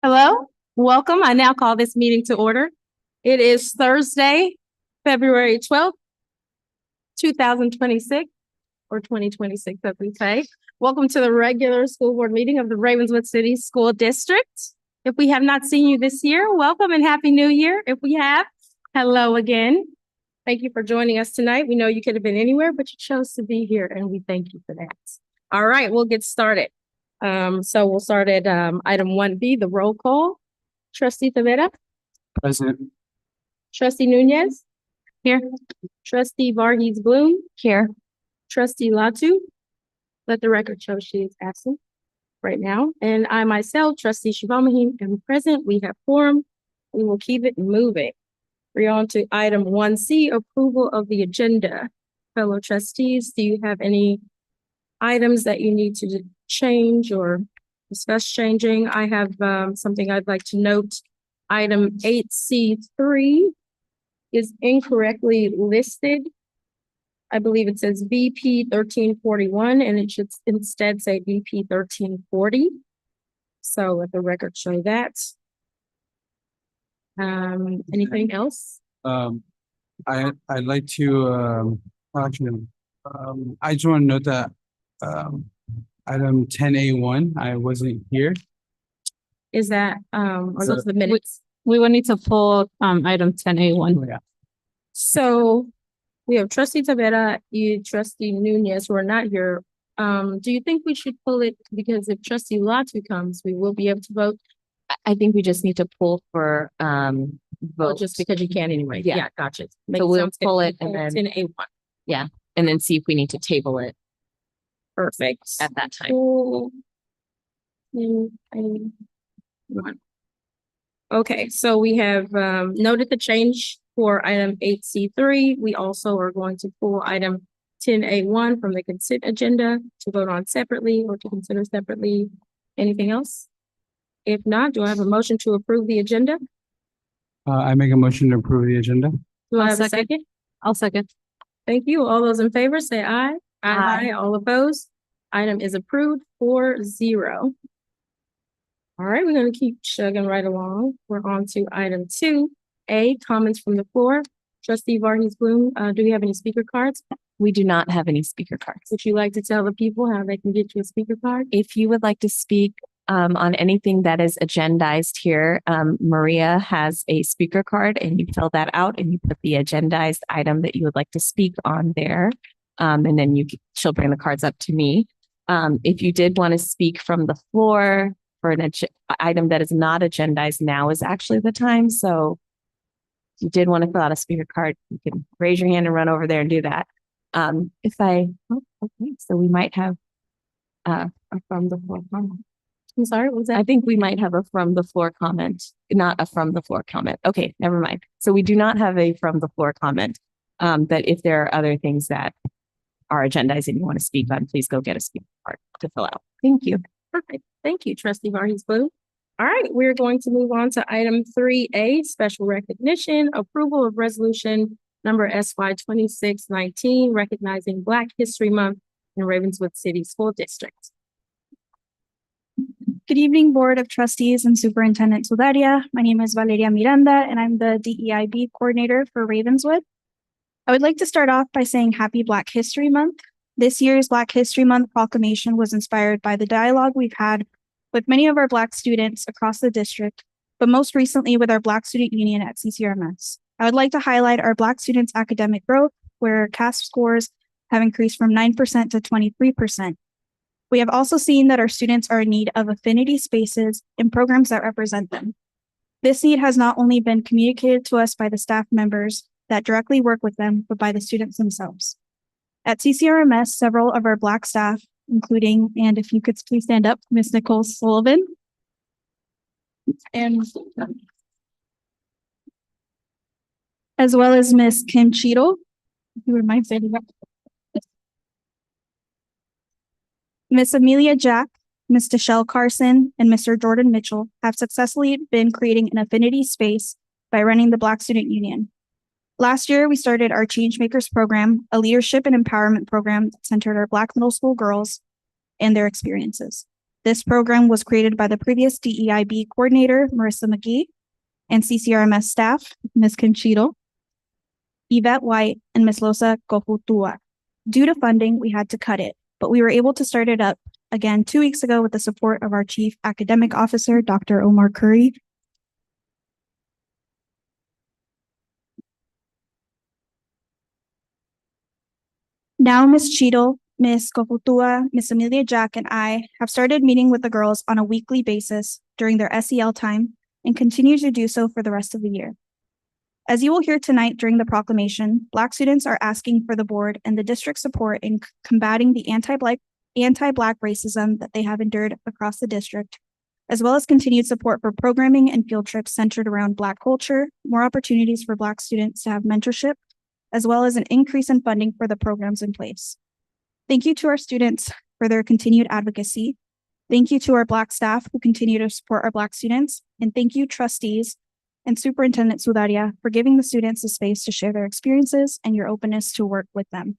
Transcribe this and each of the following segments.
Hello, welcome. I now call this meeting to order. It is Thursday, February 12th, 2026, or 2026, as we say. Welcome to the regular school board meeting of the Ravenswood City School District. If we have not seen you this year, welcome and Happy New Year. If we have, hello again. Thank you for joining us tonight. We know you could have been anywhere, but you chose to be here, and we thank you for that. All right, we'll get started. So we'll start at item 1B, the roll call. Trustee Tavera, Present. Trustee Nunez. Here. Trustee Varghese Bloom. Here. Trustee Latu. Let the record show she is absent right now. And I myself, Trustee Shivamahim, am present. We have quorum. We will keep it moving. We're on to item 1C, approval of the agenda. Fellow trustees, do you have any items that you need to change or discuss changing? I have something I'd like to note. Item 8C3 is incorrectly listed. I believe it says VP 1341 and it should instead say VP 1340. So let the record show that. Anything else? I'd like to actually I just want to note that item 10A1, I wasn't here. Is that are those the minutes? We will need to pull item 10A1. Oh, yeah. So we have Trustee Tavera, you, Trustee Nunez, who are not here. Do you think we should pull it because if Trustee Latu comes, we will be able to vote? I think we just need to pull for Well, vote. just because you can anyway. Yeah. Yeah, gotcha. So we'll pull it and then 10A1. and then see if we need to table it Perfect. at that time. Cool. 10A1. Okay, so we have noted the change for item 8C3. We also are going to pull item 10A1 from the consent agenda to vote on separately or to consider separately. Anything else? If not, do I have a motion to approve the agenda? I make a motion to approve the agenda. Do I I'll have a second. second? I'll second. Thank you. All those in favor say aye. Aye. All opposed? Item is approved 4-0. All right, we're going to keep chugging right along. We're on to item 2, A, comments from the floor. Trustee Vargas Bloom, do we have any speaker cards? We do not have any speaker cards. Would you like to tell the people how they can get you a speaker card? If you would like to speak on anything that is agendized here, Maria has a speaker card and you fill that out and you put the agendized item that you would like to speak on there. And then she'll bring the cards up to me. If you did want to speak from the floor for an item that is not agendized, now is actually the time. So if you did want to fill out a speaker card, you can raise your hand and run over there and do that. Okay, so we might have a from the floor comment. I'm sorry, what was that? I think we might have a from the floor comment, not a from the floor comment. Okay, never mind. So we do not have a from the floor comment. But if there are other things that are agendized and you want to speak on, please go get a speaker card to fill out. Thank you. Perfect. Thank you, Trustee Vargas Bloom. All right, we're going to move on to item 3A, special recognition, approval of resolution number SY 2619, recognizing Black History Month in Ravenswood City School District. Good evening, Board of Trustees and Superintendent Sudaria. My name is Valeria Miranda, and I'm the DEIB Coordinator for Ravenswood. I would like to start off by saying Happy Black History Month. This year's Black History Month proclamation was inspired by the dialogue we've had with many of our Black students across the district, but most recently with our Black Student Union at CCRMS. I would like to highlight our Black students' academic growth, where CASP scores have increased from 9% to 23%. We have also seen that our students are in need of affinity spaces and programs that represent them. This need has not only been communicated to us by the staff members that directly work with them, but by the students themselves. At CCRMS, several of our Black staff, including, and if you could please stand up, Ms. Nicole Sullivan, and as well as Ms. Kim Cheadle, if you would mind standing up. Ms. Amelia Jack, Ms. Deshelle Carson, and Mr. Jordan Mitchell have successfully been creating an affinity space by running the Black Student Union. Last year, we started our Changemakers program, a leadership and empowerment program that centered our Black middle school girls and their experiences. This program was created by the previous DEIB coordinator, Marissa McGee, and CCRMS staff, Ms. Kim Cheadle, Yvette White, and Ms. Losa Kohutua. Due to funding, we had to cut it, but we were able to start it up again 2 weeks ago with the support of our Chief Academic Officer, Dr. Omar Curry. Now, Ms. Cheadle, Ms. Kohutua, Ms. Amelia Jack, and I have started meeting with the girls on a weekly basis during their SEL time and continue to do so for the rest of the year. As you will hear tonight during the proclamation, Black students are asking for the board and the district support in combating the anti-Black racism that they have endured across the district, as well as continued support for programming and field trips centered around Black culture, more opportunities for Black students to have mentorship, as well as an increase in funding for the programs in place. Thank you to our students for their continued advocacy. Thank you to our Black staff who continue to support our Black students. And thank you, trustees and Superintendent Sudaria, for giving the students the space to share their experiences and your openness to work with them.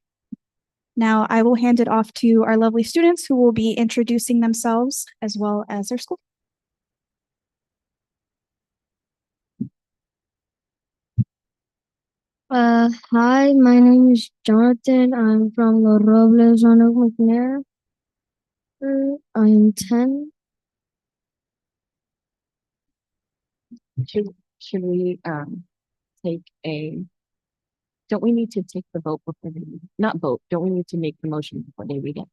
Now, I will hand it off to our lovely students who will be introducing themselves as well as their school. Hi, my name is Jonathan. I'm from the Robles on McNair. I am 10. Should we take don't we need to take the vote before they read? Not vote, don't we need to make the motion before they read it?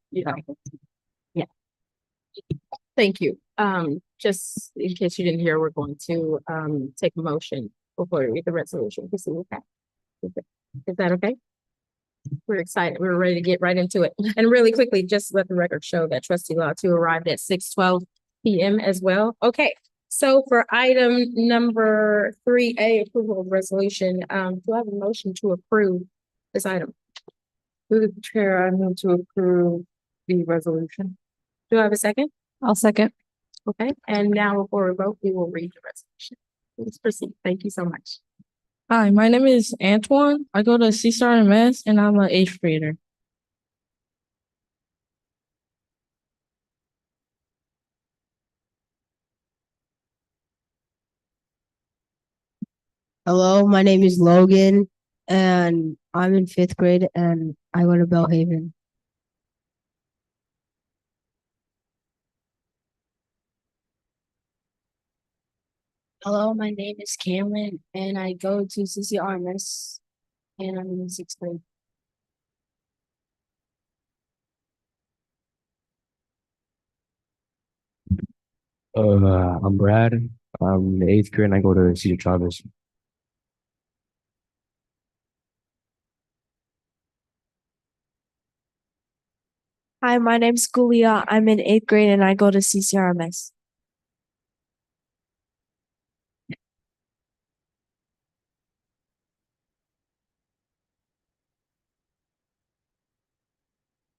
Yeah. Thank you. Just in case you didn't hear, we're going to take a motion before we read the resolution. Is that okay? We're excited. We're ready to get right into it. And really quickly, just let the record show that Trustee Latu arrived at 6:12 p.m. as well. Okay. So for item number 3A, approval of resolution, do I have a motion to approve this item? Through the chair, I move to approve the resolution. Do I have a second? I'll second. Okay. And now before we vote, we will read the resolution. Please proceed. Thank you so much. Hi, my name is Antoine. I go to CCRMS and I'm an 8th grader. Hello, my name is Logan, and I'm in fifth grade, and I go to Bellhaven. Hello, my name is Cameron and I go to CCRMS and I'm in sixth grade. I'm Brad. I'm in the eighth grade and I go to Cedar Travis. Hi, my name's Gulia. I'm in eighth grade and I go to CCRMS.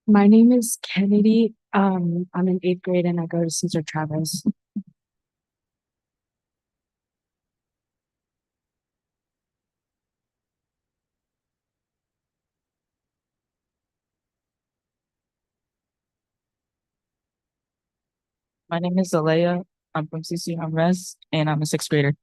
My name is Kennedy. I'm in eighth grade and I go to Cesar Travis. My name is Alea. I'm from CCRMS and I'm a sixth grader.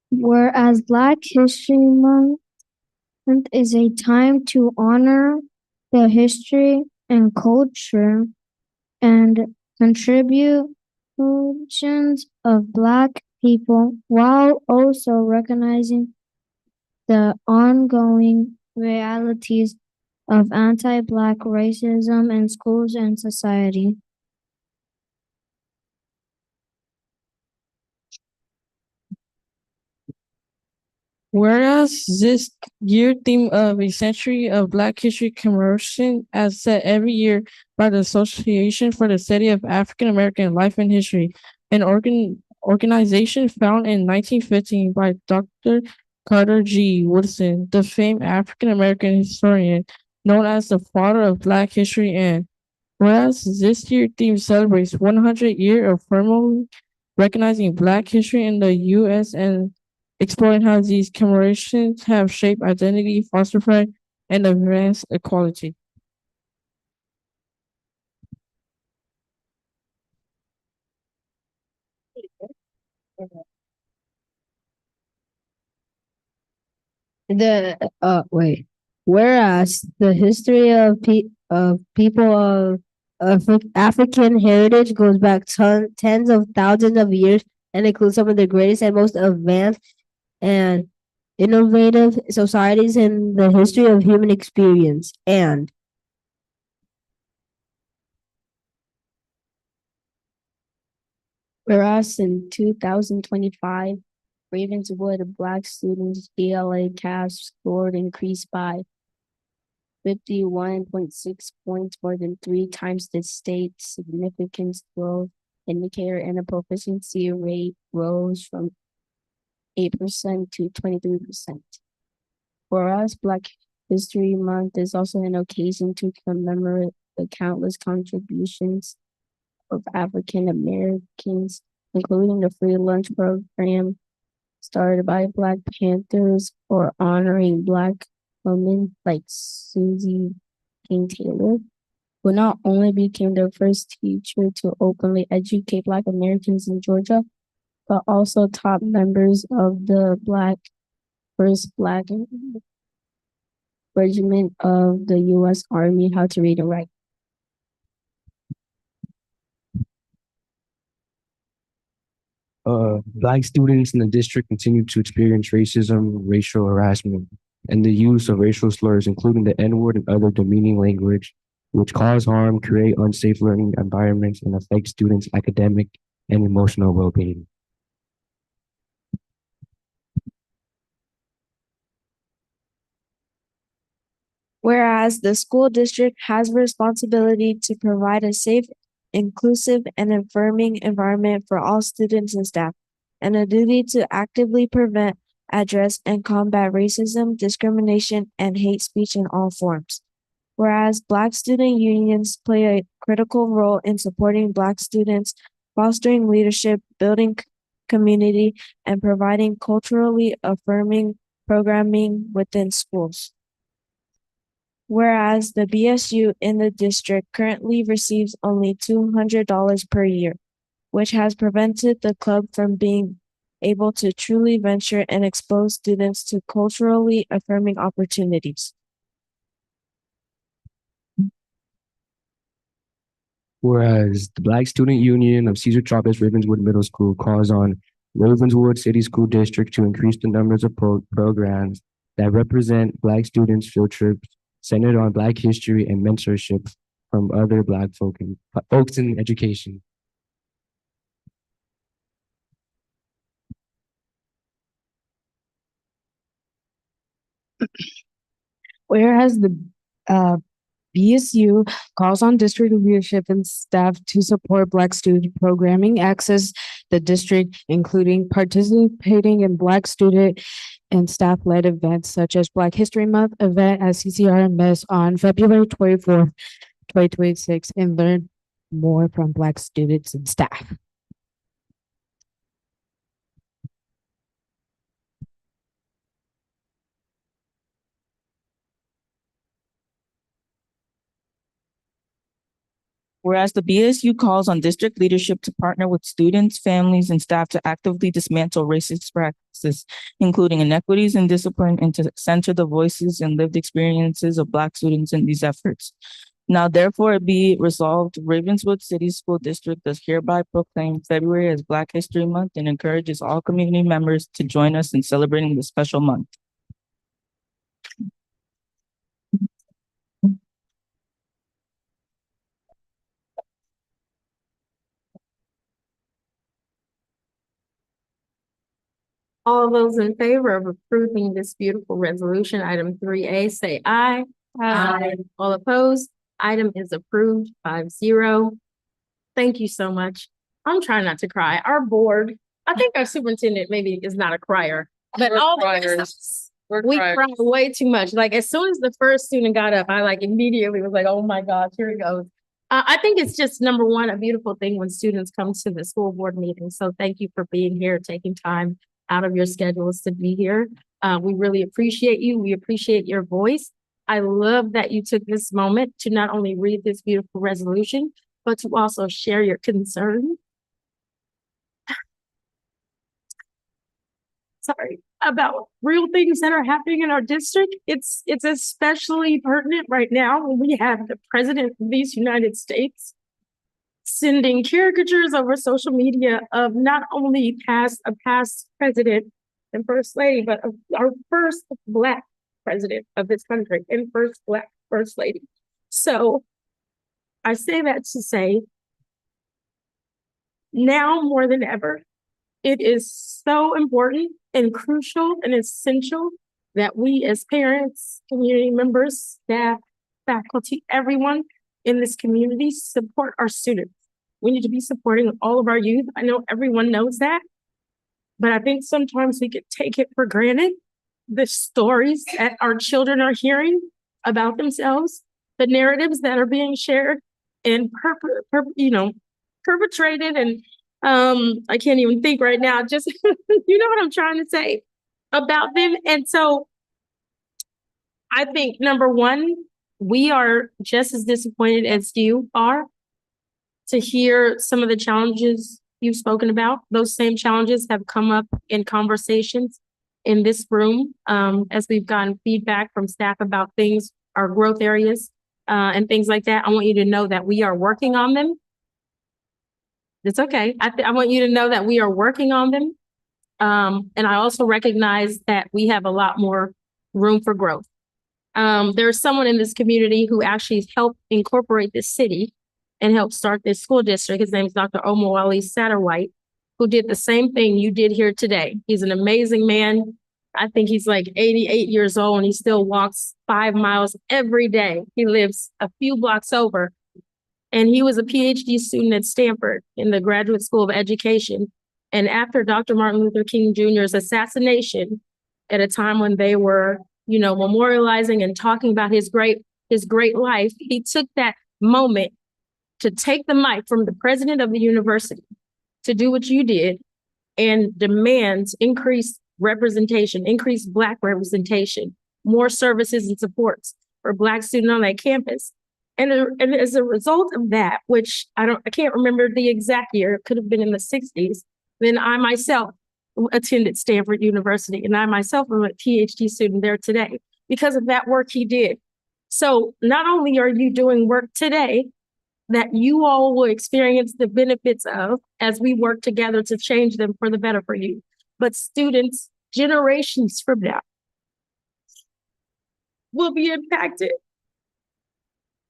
Whereas Black History Month is a time to honor the history and culture and contributions of Black people while also recognizing the ongoing realities of anti-Black racism in schools and society. Whereas this year theme of a century of Black history commemoration as set every year by the Association for the Study of African American Life and History, an organization founded in 1915 by Dr. Carter G. Woodson, the famed African American historian known as the father of Black history, and whereas this year theme celebrates 100 years of formally recognizing Black history in the U.S. and exploring how these commemorations have shaped identity, fostered pride, and advanced equality. Whereas the history of people of African heritage goes back tens of thousands of years and includes some of the greatest and most advanced and innovative societies in the history of human experience. And Whereas in 2025, Ravenswood Black students ELA CAS scored increased by 51.6 points, more than 3 times the state significance growth indicator, and the proficiency rate rose from 8% to 23%. For us, Black History Month is also an occasion to commemorate the countless contributions of African Americans, including the free lunch program started by Black Panthers for honoring Black women like Susie King Taylor, who not only became the first teacher to openly educate Black Americans in Georgia, but also top members of the first Black regiment of the U.S. Army how to read and write. Black students in the district continue to experience racism, racial harassment, and the use of racial slurs, including the N-word and other demeaning language, which cause harm, create unsafe learning environments, and affect students' academic and emotional well-being. Whereas the school district has a responsibility to provide a safe, inclusive, and affirming environment for all students and staff, and a duty to actively prevent, address, and combat racism, discrimination, and hate speech in all forms. Whereas Black student unions play a critical role in supporting Black students, fostering leadership, building community, and providing culturally affirming programming within schools. Whereas the BSU in the district currently receives only $200 per year, which has prevented the club from being able to truly venture and expose students to culturally affirming opportunities. Whereas the Black Student Union of Cesar Chavez Ravenswood Middle School calls on Ravenswood City School District to increase the numbers of programs that represent Black students' field trips centered on Black history and mentorship from other Black folks in education. Whereas the BSU calls on district leadership and staff to support Black student programming, access the district, including participating in Black student and staff-led events such as Black History Month event at CCRMS on February 24th, 2026, and learn more from Black students and staff. Whereas the BSU calls on district leadership to partner with students, families, and staff to actively dismantle racist practices, including inequities in discipline, and to center the voices and lived experiences of Black students in these efforts. Now, therefore, it be resolved, Ravenswood City School District does hereby proclaim February as Black History Month and encourages all community members to join us in celebrating this special month. All those in favor of approving this beautiful resolution, item 3A, say aye. Aye. All opposed, item is approved 5-0. Thank you so much. I'm trying not to cry. Our board, I think our superintendent maybe is not a crier, but all the we cry way too much. Like as soon as the first student got up, I like immediately was like, oh my gosh, here he goes. I think it's just number one, a beautiful thing when students come to the school board meeting. So thank you for being here, taking time out of your schedules to be here. We really appreciate you. We appreciate your voice. I love that you took this moment to not only read this beautiful resolution, but to also share your concern. Sorry, about real things that are happening in our district. It's especially pertinent right now when we have the president of these United States sending caricatures over social media of not only a past president and first lady, but of our first Black president of this country and first Black first lady. So I say that to say, now more than ever, it is so important and crucial and essential that we as parents, community members, staff, faculty, everyone in this community support our students. We need to be supporting all of our youth. I know everyone knows that, but I think sometimes we could take it for granted. The stories that our children are hearing about themselves, the narratives that are being shared and perpetrated, and I can't even think right now, just you know what I'm trying to say about them. And so I think number one, we are just as disappointed as you are to hear some of the challenges you've spoken about. Those same challenges have come up in conversations in this room as we've gotten feedback from staff about things, our growth areas and things like that. I want you to know that we are working on them. It's okay. I want you to know that we are working on them. And I also recognize that we have a lot more room for growth. There's someone in this community who actually helped incorporate this city and helped start this school district. His name is Dr. Omowale Satterwhite, who did the same thing you did here today. He's an amazing man. I think he's like 88 years old and he still walks 5 miles every day. He lives a few blocks over. And he was a PhD student at Stanford in the Graduate School of Education. And after Dr. Martin Luther King Jr.'s assassination, at a time when they were, memorializing and talking about his great life, he took that moment to take the mic from the president of the university to do what you did and demand increased representation, increased Black representation, more services and supports for Black students on that campus. And as a result of that, which I can't remember the exact year, it could have been in the 60s, then I myself attended Stanford University and I myself am a PhD student there today because of that work he did. So not only are you doing work today that you all will experience the benefits of as we work together to change them for the better for you, but students generations from now will be impacted.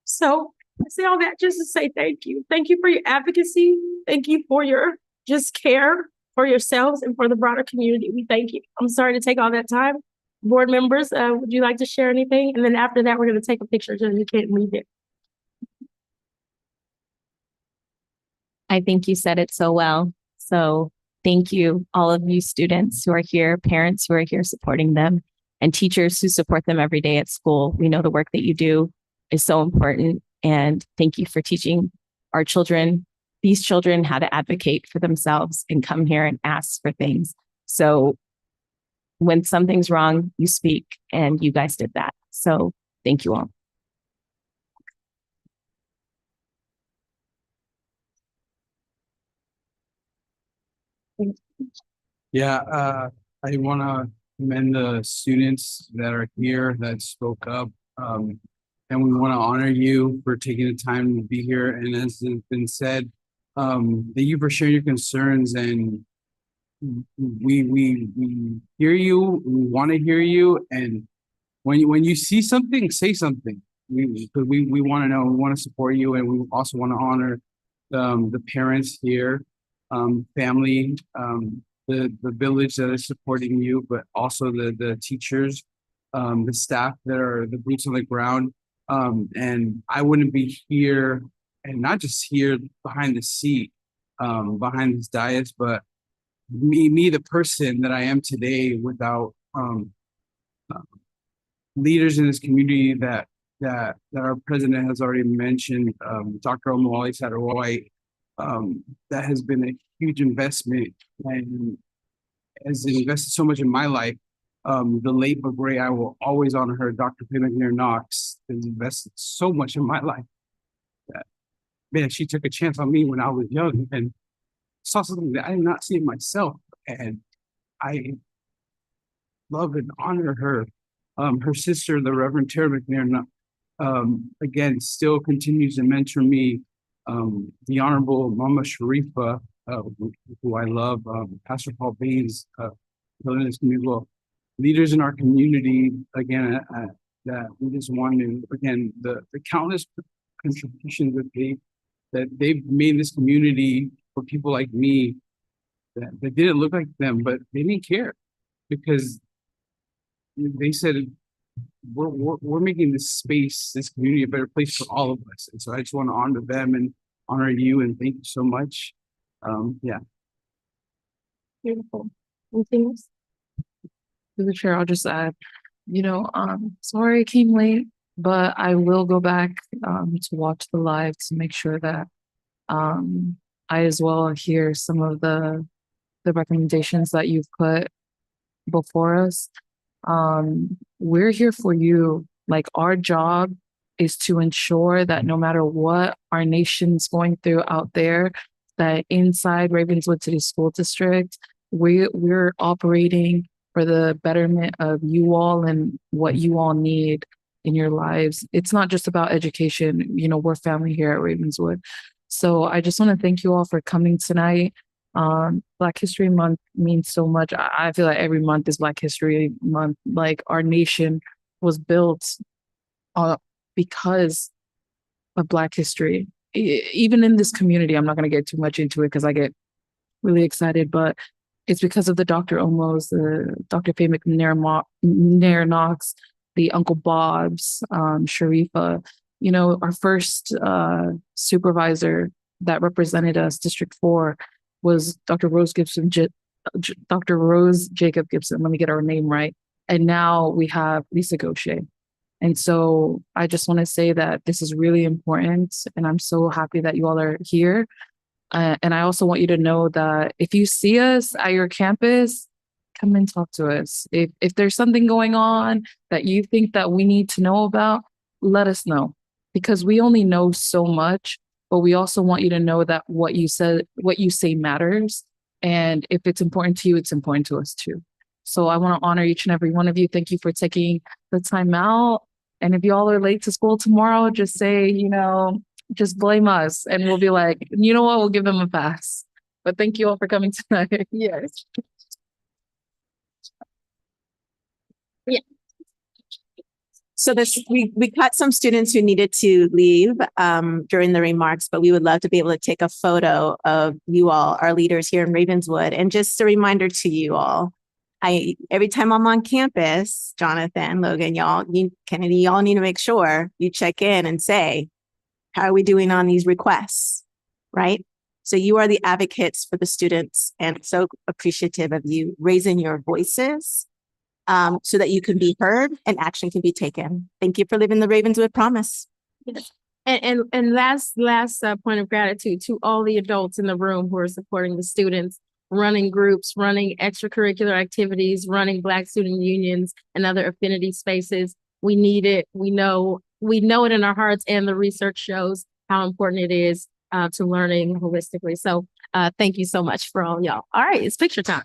So I say all that just to say thank you. Thank you for your advocacy. Thank you for your just care for yourselves and for the broader community. We thank you. I'm sorry to take all that time. Board members, would you like to share anything? And then after that, we're going to take a picture so you can't read it. I think you said it so well. So thank you, all of you students who are here, parents who are here supporting them, and teachers who support them every day at school. We know the work that you do is so important. And thank you for teaching our children, these children, how to advocate for themselves and come here and ask for things. So when something's wrong, you speak, and you guys did that. So thank you all. Yeah, I want to commend the students that are here that spoke up. And we want to honor you for taking the time to be here. And as has been said, thank you for sharing your concerns. And we hear you. We want to hear you. And when you see something, say something. We want to know. We want to support you, and we also want to honor the parents here, family, the village that is supporting you, but also the teachers, the staff that are the boots on the ground. And I wouldn't be here, and not just here behind the seat, behind this dais, but me, the person that I am today, without leaders in this community that our president has already mentioned, Dr. Omowale Satterwhite, that has been a huge investment and has invested so much in my life. The late but great, I will always honor her, Dr. P. McNair Knox, has invested so much in my life. That, man, she took a chance on me when I was young and saw something that I did not see in myself. And I love and honor her. Her sister, the Reverend Tara McNair, again, still continues to mentor me. The Honorable Mama Sharifa, who I love, Pastor Paul Baines, leaders in our community, again, that we just want to, again, the countless contributions that they've made in this community for people like me that didn't look like them, but they didn't care because they said, we're making this space, this community, a better place for all of us. And so I just want to honor them and honor you, and thank you so much. Yeah. Beautiful. Anything else? To the chair, I'll just add, sorry I came late, but I will go back to watch the live to make sure that I as well hear some of the recommendations that you've put before us. We're here for you. Like, our job is to ensure that no matter what our nation's going through out there, that inside Ravenswood City School District, we're operating for the betterment of you all and what you all need in your lives. It's not just about education. We're family here at Ravenswood. So I just want to thank you all for coming tonight. Black History Month means so much. I feel like every month is Black History Month. Like our nation was built because of Black history. Even in this community, I'm not going to get too much into it because I get really excited, but it's because of the Dr. Omos, the Dr. Faye McNair Knox, the Uncle Bobs, Sharifa, you know, our first supervisor that represented us, District 4, was Dr. Dr. Rose Jacob Gibson. Let me get her name right. And now we have Lisa Gaucher. And so I just want to say that this is really important. And I'm so happy that you all are here. And I also want you to know that if you see us at your campus, come and talk to us. If there's something going on that you think that we need to know about, let us know, because we only know so much, but we also want you to know that what you say matters. And if it's important to you, it's important to us too. So I want to honor each and every one of you. Thank you for taking the time out. And if y'all are late to school tomorrow, just say, you know, just blame us and we'll be like, you know what, we'll give them a pass. But thank you all for coming tonight. Yes. Yeah. So we cut some students who needed to leave during the remarks, but we would love to be able to take a photo of you all, our leaders here in Ravenswood. And just a reminder to you all, every time I'm on campus, Jonathan, Logan, Kennedy, y'all need to make sure you check in and say, how are we doing on these requests, right? So you are the advocates for the students, and so appreciative of you raising your voices so that you can be heard and action can be taken. Thank you for living the Ravenswood promise. Yes. And last point of gratitude to all the adults in the room who are supporting the students, running groups, running extracurricular activities, running Black student unions and other affinity spaces. We need it. We know it in our hearts, and the research shows how important it is to learning holistically. So thank you so much for all y'all. All right, it's picture time.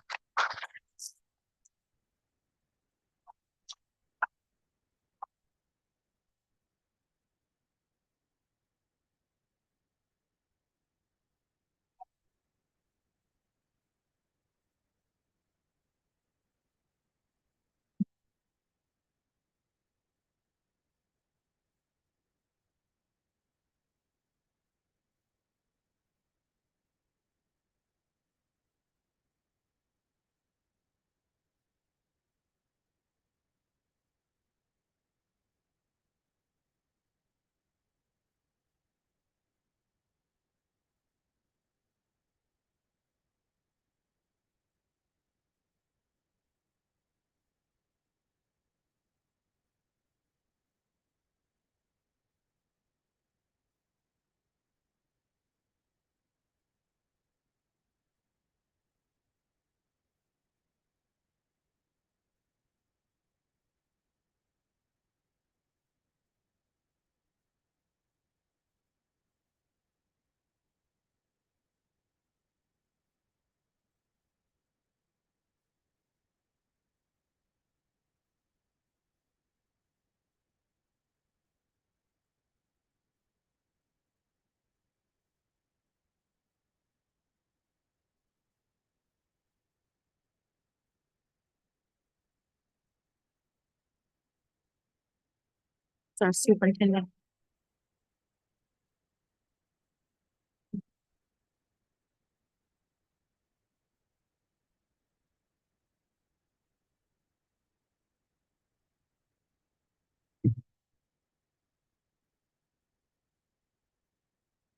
It's our superintendent.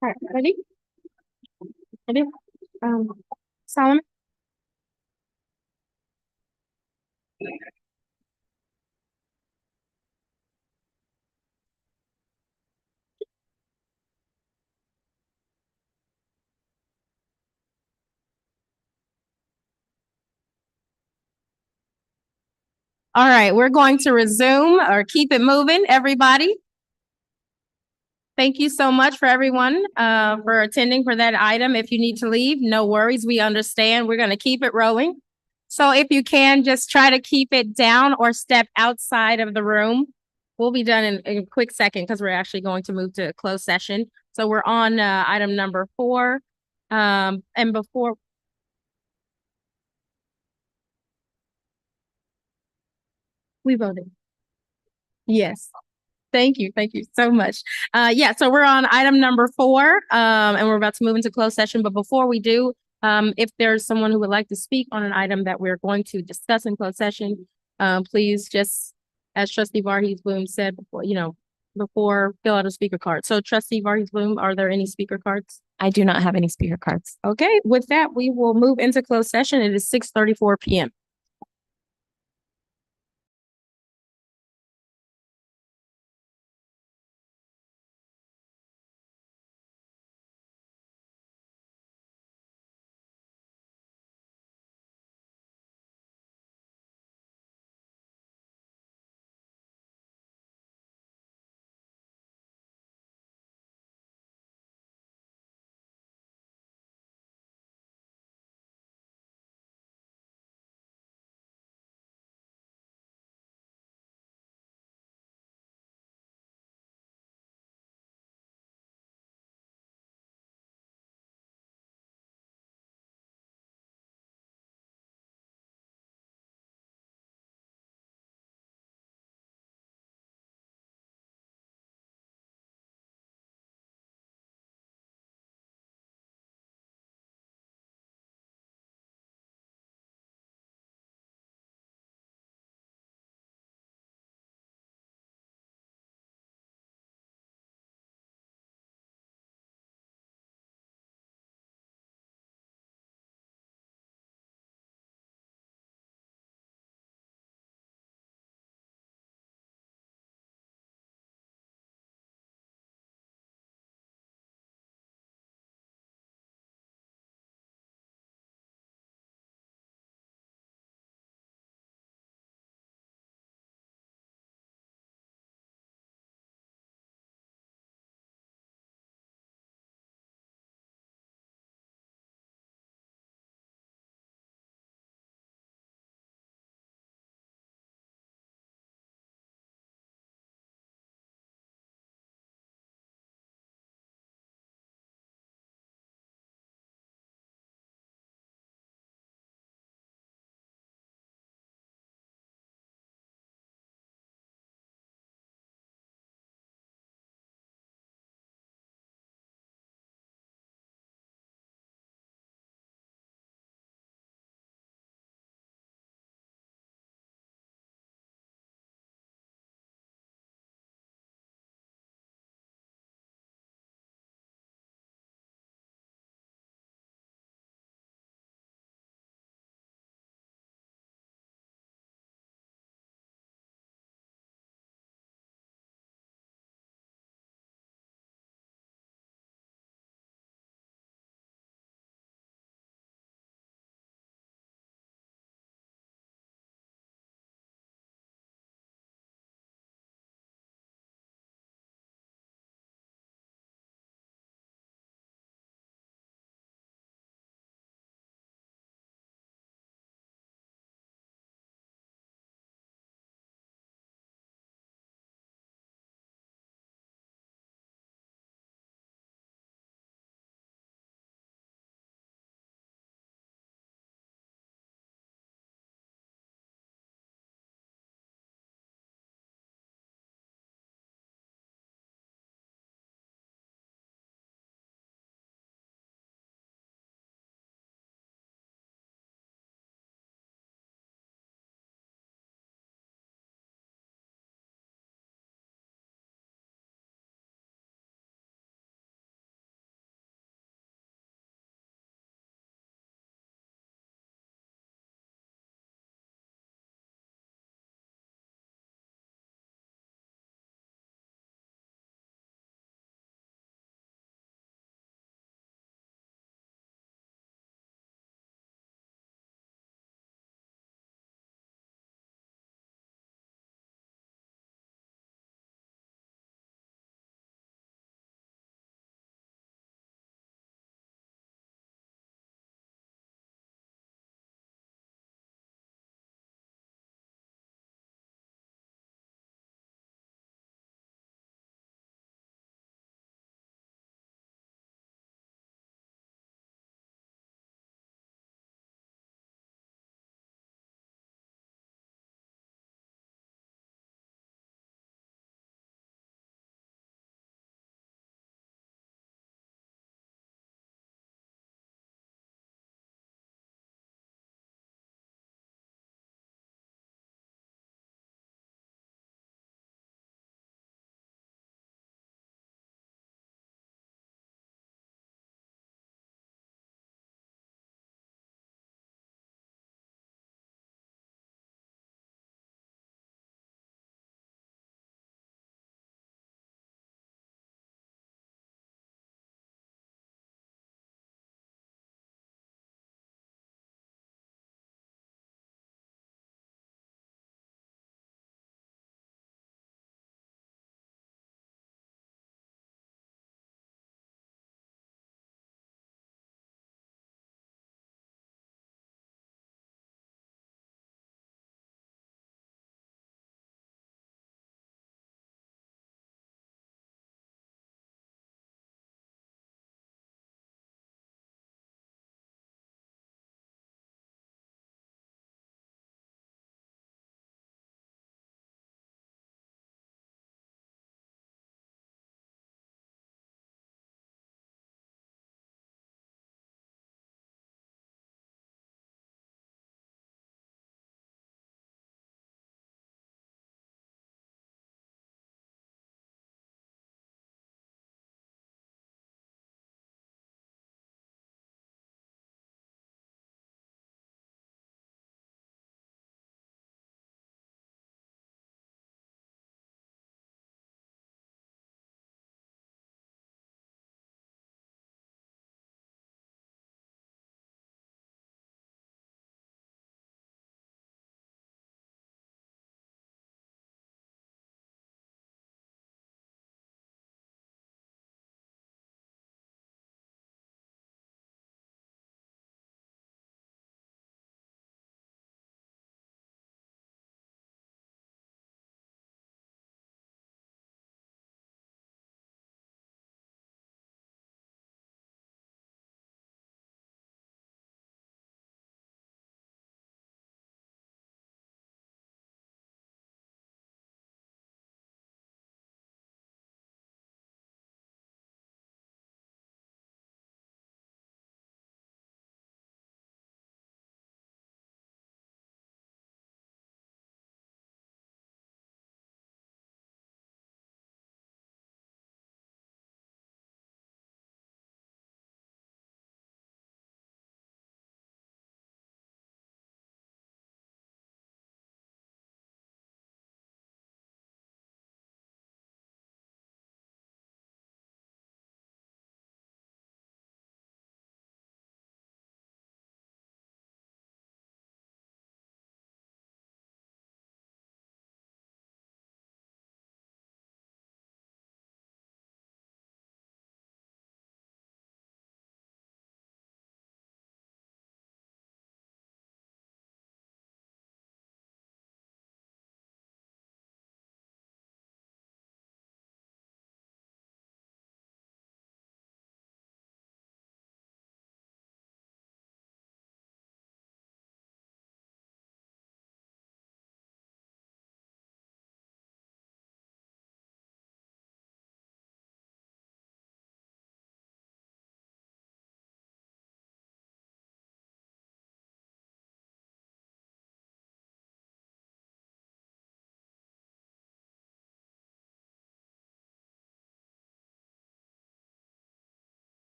All right, ready? Ready? Solomon? All right, we're going to resume or keep it moving, everybody. Thank you so much for everyone for attending for that item. If you need to leave, no worries. We understand. We're going to keep it rolling. So if you can, just try to keep it down or step outside of the room. We'll be done in a quick second because we're actually going to move to a closed session. So we're on item number 4. And before We voted. Yes. Thank you. Thank you so much. Yeah, so we're on item number 4, and we're about to move into closed session. But before we do, if there's someone who would like to speak on an item that we're going to discuss in closed session, please just, as Trustee Varhees Bloom said before, before fill out a speaker card. So Trustee Varhees Bloom, are there any speaker cards? I do not have any speaker cards. Okay, with that, we will move into closed session. It is 6:34 p.m.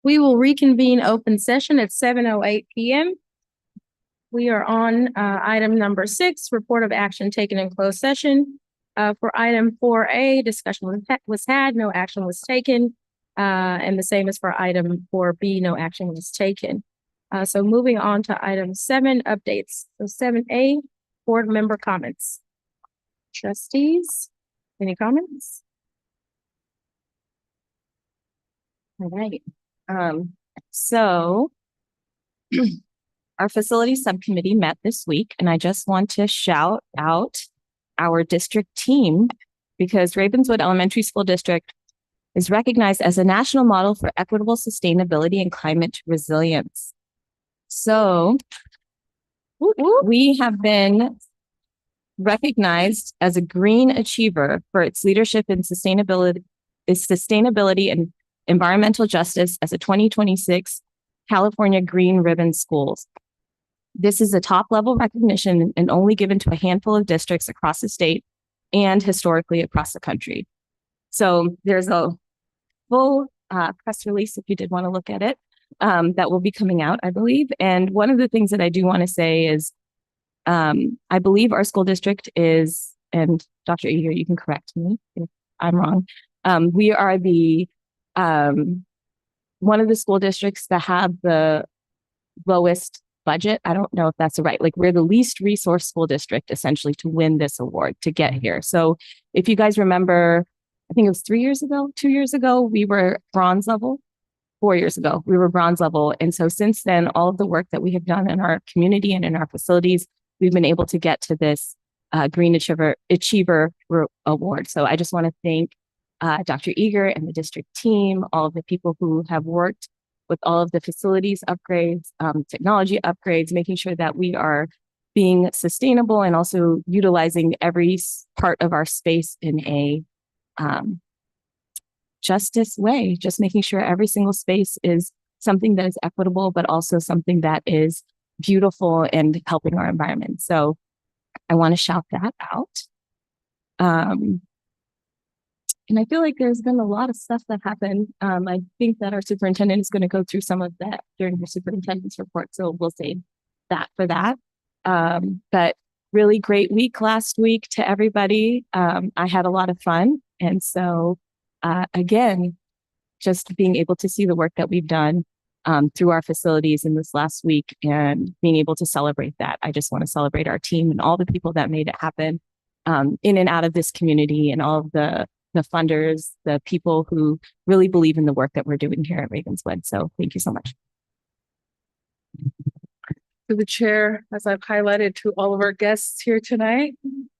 We will reconvene open session at 7:08 p.m. We are on item number 6, report of action taken in closed session. For item 4A, discussion was had, no action was taken. And the same as for item 4B, no action was taken. So moving on to item 7, updates. So 7A, board member comments. Trustees, any comments? All right. So our facilities subcommittee met this week, and I just want to shout out our district team because Ravenswood Elementary School District is recognized as a national model for equitable sustainability and climate resilience. So we have been recognized as a green achiever for its leadership in sustainability and environmental justice as a 2026 California Green Ribbon Schools. This is a top level recognition and only given to a handful of districts across the state and historically across the country. So there's a full press release if you did want to look at it that will be coming out, I believe. And one of the things that I do want to say is I believe our school district is, and Dr. Eager, you can correct me if I'm wrong. We are the one of the school districts that have the lowest budget. I don't know if that's right. Like we're the least resource school district essentially to win this award to get here. So if you guys remember, I think it was 2 years ago, we were bronze level. 4 years ago, we were bronze level. And so since then, all of the work that we have done in our community and in our facilities, we've been able to get to this Green Achiever Award. So I just want to thank Dr. Eager and the district team, all of the people who have worked with all of the facilities upgrades, technology upgrades, making sure that we are being sustainable and also utilizing every part of our space in a justice way, just making sure every single space is something that is equitable, but also something that is beautiful and helping our environment. So I want to shout that out. And I feel like there's been a lot of stuff that happened. I think that our superintendent is going to go through some of that during her superintendent's report. So we'll save that for that. But really great week last week to everybody. I had a lot of fun. And so again, just being able to see the work that we've done through our facilities in this last week and being able to celebrate that. I just want to celebrate our team and all the people that made it happen in and out of this community and all of the funders, the people who really believe in the work that we're doing here at Ravenswood. So thank you so much. To the chair, as I've highlighted to all of our guests here tonight,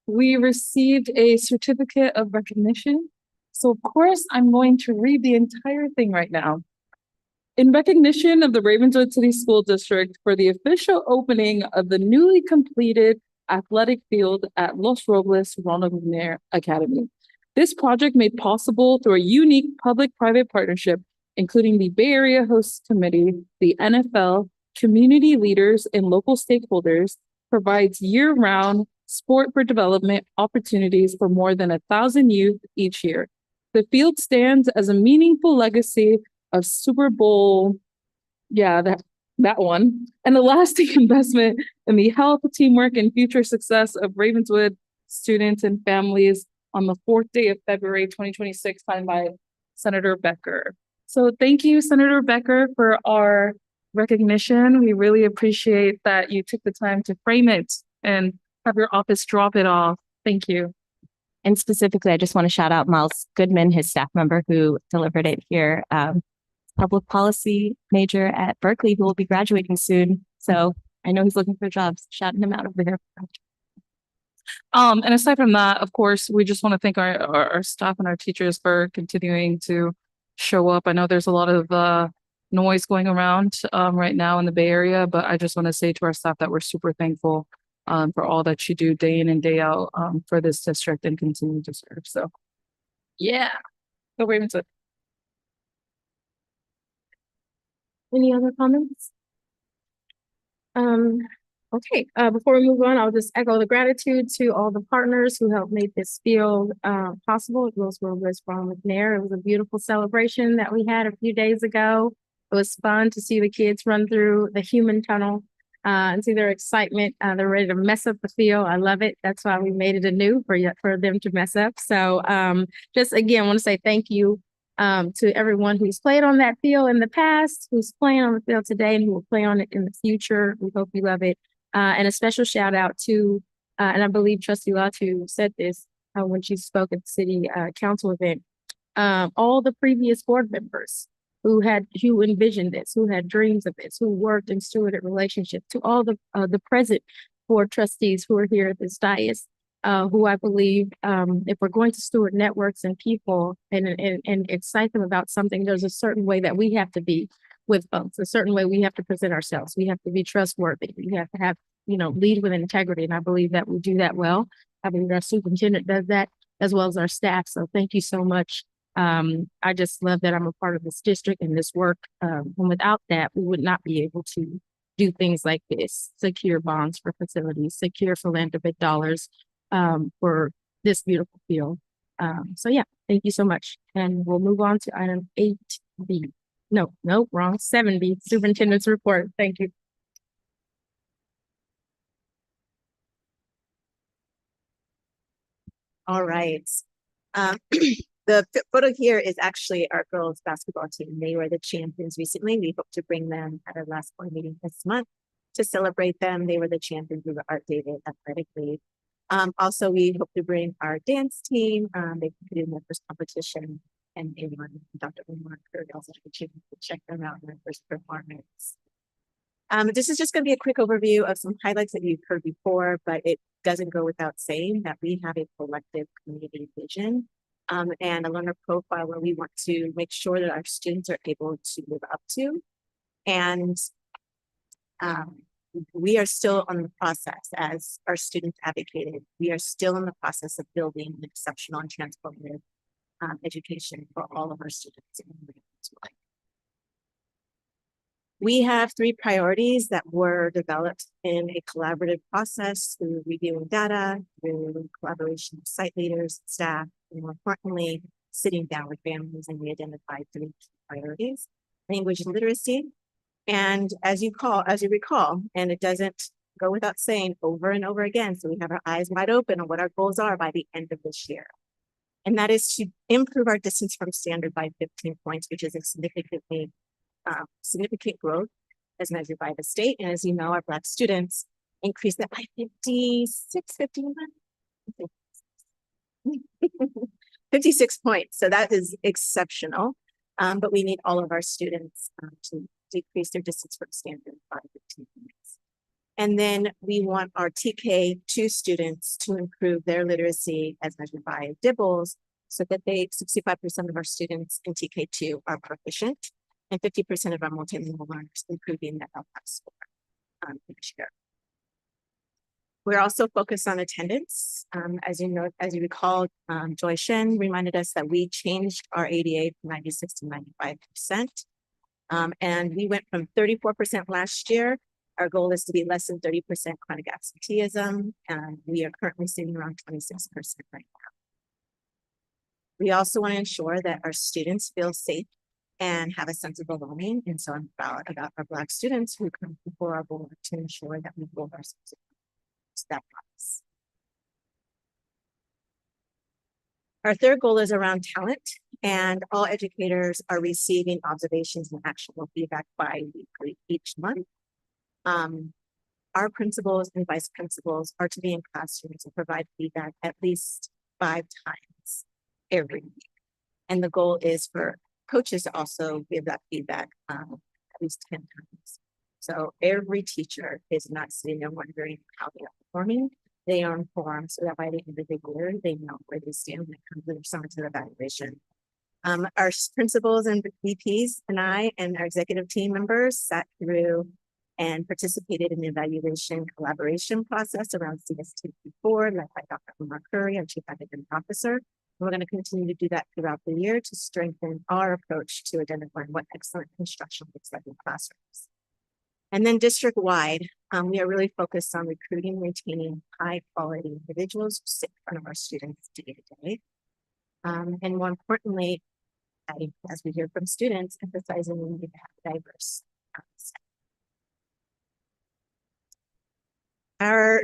we received a certificate of recognition. So of course, I'm going to read the entire thing right now. In recognition of the Ravenswood City School District for the official opening of the newly completed athletic field at Los Robles Ronald McNair Academy. This project made possible through a unique public-private partnership, including the Bay Area Host Committee, the NFL, community leaders, and local stakeholders, provides year-round sport for development opportunities for more than 1,000 youth each year. The field stands as a meaningful legacy of Super Bowl, that one, and a lasting investment in the health, teamwork, and future success of Ravenswood students and families on the 4th day of February 2026, signed by Senator Becker. So thank you, Senator Becker, for our recognition. We really appreciate that you took the time to frame it and have your office drop it off. Thank you. And specifically, I just want to shout out Miles Goodman, his staff member who delivered it here, public policy major at Berkeley, who will be graduating soon. So I know he's looking for jobs, shouting him out over here. And aside from that, of course, we just want to thank our staff and our teachers for continuing to show up. I know there's a lot of noise going around right now in the Bay Area, but I just want to say to our staff that we're super thankful for all that you do day in and day out for this district and continue to serve. So yeah, go Ravenswood. Any other comments? Okay, before we move on, I'll just echo the gratitude to all the partners who helped make this field possible. Los Robles Ronald McNair. It was a beautiful celebration that we had a few days ago. It was fun to see the kids run through the human tunnel and see their excitement. They're ready to mess up the field. I love it. That's why we made it anew for them to mess up. So just again, want to say thank you to everyone who's played on that field in the past, who's playing on the field today, and who will play on it in the future. We hope you love it. And a special shout out to, and I believe Trustee Latu said this when she spoke at the city council event, all the previous board members who envisioned this, who had dreams of this, who worked and stewarded relationships, to all the present board trustees who are here at this dais, who I believe, if we're going to steward networks and people and excite them about something, there's a certain way that we have to be with folks, a certain way we have to present ourselves. We have to be trustworthy. We have to have, lead with integrity. And I believe that we do that well. I believe our superintendent does that as well as our staff. So thank you so much. I just love that I'm a part of this district and this work. And without that, we would not be able to do things like this, secure bonds for facilities, secure philanthropic dollars for this beautiful field. So yeah, thank you so much. And we'll move on to item 8B. No, wrong, 7B, superintendent's report. Thank you. All right. The photo here is actually our girls basketball team. They were the champions recently. We hope to bring them at our last board meeting this month to celebrate them. They were the champions of the Art David Athletic League. Also, we hope to bring our dance team. They competed in their first competition, and they won. Dr. Umar Curry also had a chance to check them out in their first performance. This is just going to be a quick overview of some highlights that you've heard before, but it doesn't go without saying that we have a collective community vision and a learner profile where we want to make sure that our students are able to live up to. And we are still on the process, as our students advocated, we are still in the process of building an exceptional and transformative education for all of our students. We have 3 priorities that were developed in a collaborative process through reviewing data, through collaboration with site leaders, staff, and more importantly, sitting down with families, and we identified 3 key priorities: language and literacy. And as you recall, and it doesn't go without saying over and over again, so we have our eyes wide open on what our goals are by the end of this year. And that is to improve our distance from standard by 15 points, which is a significant growth as measured by the state. And as you know, our Black students increased that by 56 points. So that is exceptional. But we need all of our students to decrease their distance from standard by 15 points. And then we want our TK2 students to improve their literacy as measured by DIBELS, so that 65% of our students in TK2 are proficient, and 50% of our multilingual learners improving their LPAS score each year. We're also focused on attendance. As you recall, Joy Shen reminded us that we changed our ADA from 96 to 95%. And we went from 34% last year. Our goal is to be less than 30% chronic absenteeism, and we are currently sitting around 26% right now. We also want to ensure that our students feel safe and have a sense of belonging. And so I'm proud about our Black students who come before our board to ensure that we hold ourselves to that promise. Our third goal is around talent, and all educators are receiving observations and actionable feedback bi-weekly each month. Our principals and vice principals are to be in classrooms and provide feedback at least 5 times every week. And the goal is for coaches to also give that feedback at least 10 times. So every teacher is not sitting there wondering how they are performing. They are informed so that by the end of the year, they know where they stand when it comes to their summative evaluation. Our principals and VPs and I and our executive team members sat through and participated in the evaluation collaboration process around CS2P4, led by Dr. Umar Curry, our Chief Academic Officer. We're going to continue to do that throughout the year to strengthen our approach to identifying what excellent construction looks like in classrooms. And then district-wide, we are really focused on recruiting and retaining high-quality individuals who sit in front of our students day to day. And more importantly, as we hear from students, emphasizing the need to have diverse staff. Our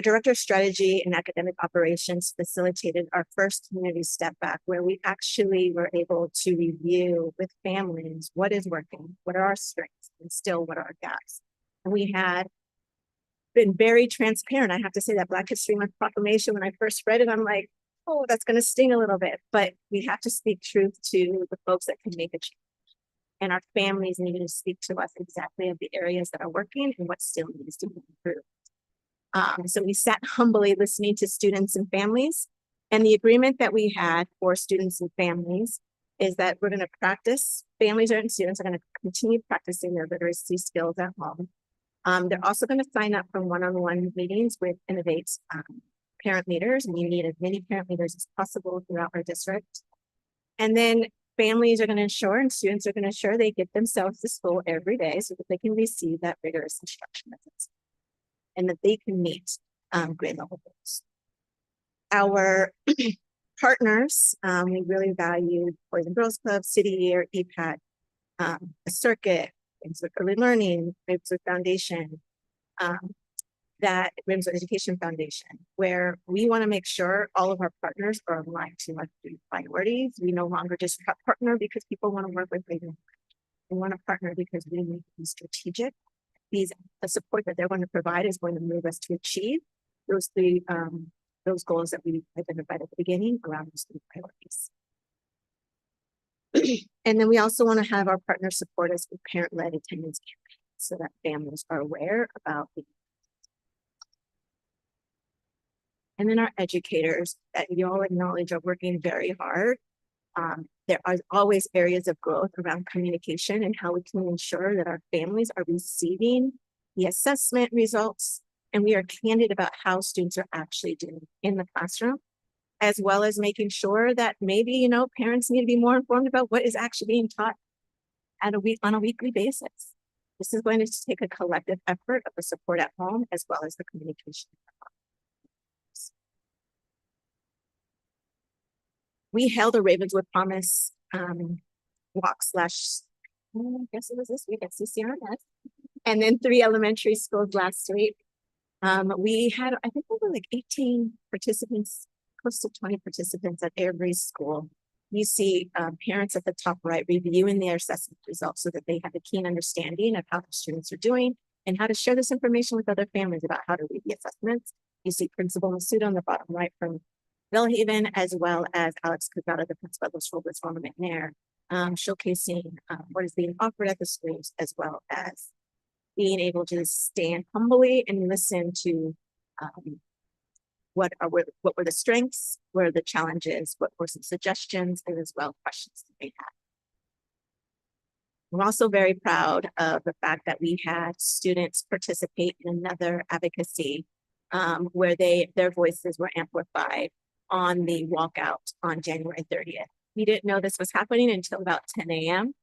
director of strategy and academic operations facilitated our first community step back, where we actually were able to review with families what is working, what are our strengths, and still what are our gaps. And we had been very transparent. I have to say that Black History Month proclamation, when I first read it, I'm like, oh, that's going to sting a little bit, but we have to speak truth to the folks that can make a change. And our families need to speak to us exactly of the areas that are working and what still needs to be improved. So we sat humbly listening to students and families, and the agreement that we had for students and families is that we're going to practice, families and students are going to continue practicing their literacy skills at home. They're also going to sign up for one-on-one meetings with Innovate parent leaders. We need as many parent leaders as possible throughout our district. And then families are going to ensure and students are going to ensure they get themselves to school every day so that they can receive that rigorous instruction methods and that they can meet grade level goals. Our partners, we really valued Boys and Girls Club, City Year, EPAT, a circuit, Ravenswood Early Learning, Ravenswood Foundation, that Ravenswood Education Foundation, where we want to make sure all of our partners are aligned to our three priorities. We no longer just partner because people want to work with Ravenswood. We want to partner because we need to be strategic. The support that they're going to provide is going to move us to achieve those three those goals that we identified at the beginning around those three priorities. And then we also want to have our partners support us with parent-led attendance campaigns so that families are aware about the. And then our educators that you all acknowledge are working very hard. There are always areas of growth around communication and how we can ensure that our families are receiving the assessment results and we are candid about how students are actually doing in the classroom, as well as making sure that maybe, you know, parents need to be more informed about what is actually being taught on a weekly basis. This is going to take a collective effort of the support at home as well as the communication. We held a Ravenswood Promise walk / I guess it was this week at CCRNS, and then 3 elementary schools last week. We had, I think, over like 18 participants, close to 20 participants at every school. You see parents at the top right reviewing their assessment results so that they have a keen understanding of how the students are doing and how to share this information with other families about how to read the assessments. You see Principal Masuda on the bottom right from Bellhaven, as well as Alex Kagata, the principal of the school, with Former McNair, showcasing what is being offered at the schools, as well as being able to stand humbly and listen to what were the strengths, what are the challenges, what were some suggestions, and as well questions that they had. We're also very proud of the fact that we had students participate in another advocacy where their voices were amplified on the walkout on January 30th. We didn't know this was happening until about 10 a.m.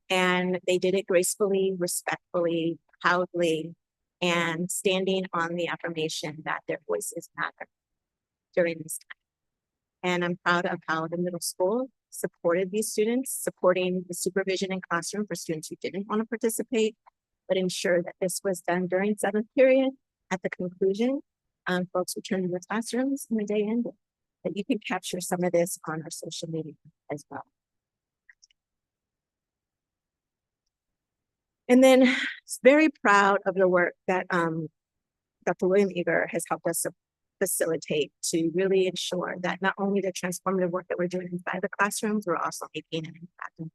And they did it gracefully, respectfully, proudly, and standing on the affirmation that their voices matter during this time. And I'm proud of how the middle school supported these students, supporting the supervision in classroom for students who didn't want to participate, but ensure that this was done during 7th period. At the conclusion, folks returned to the classrooms and the day ended. That you can capture some of this on our social media as well. And then very proud of the work that Dr. William Eager has helped us facilitate to really ensure that not only the transformative work that we're doing inside the classrooms, we're also making an impact in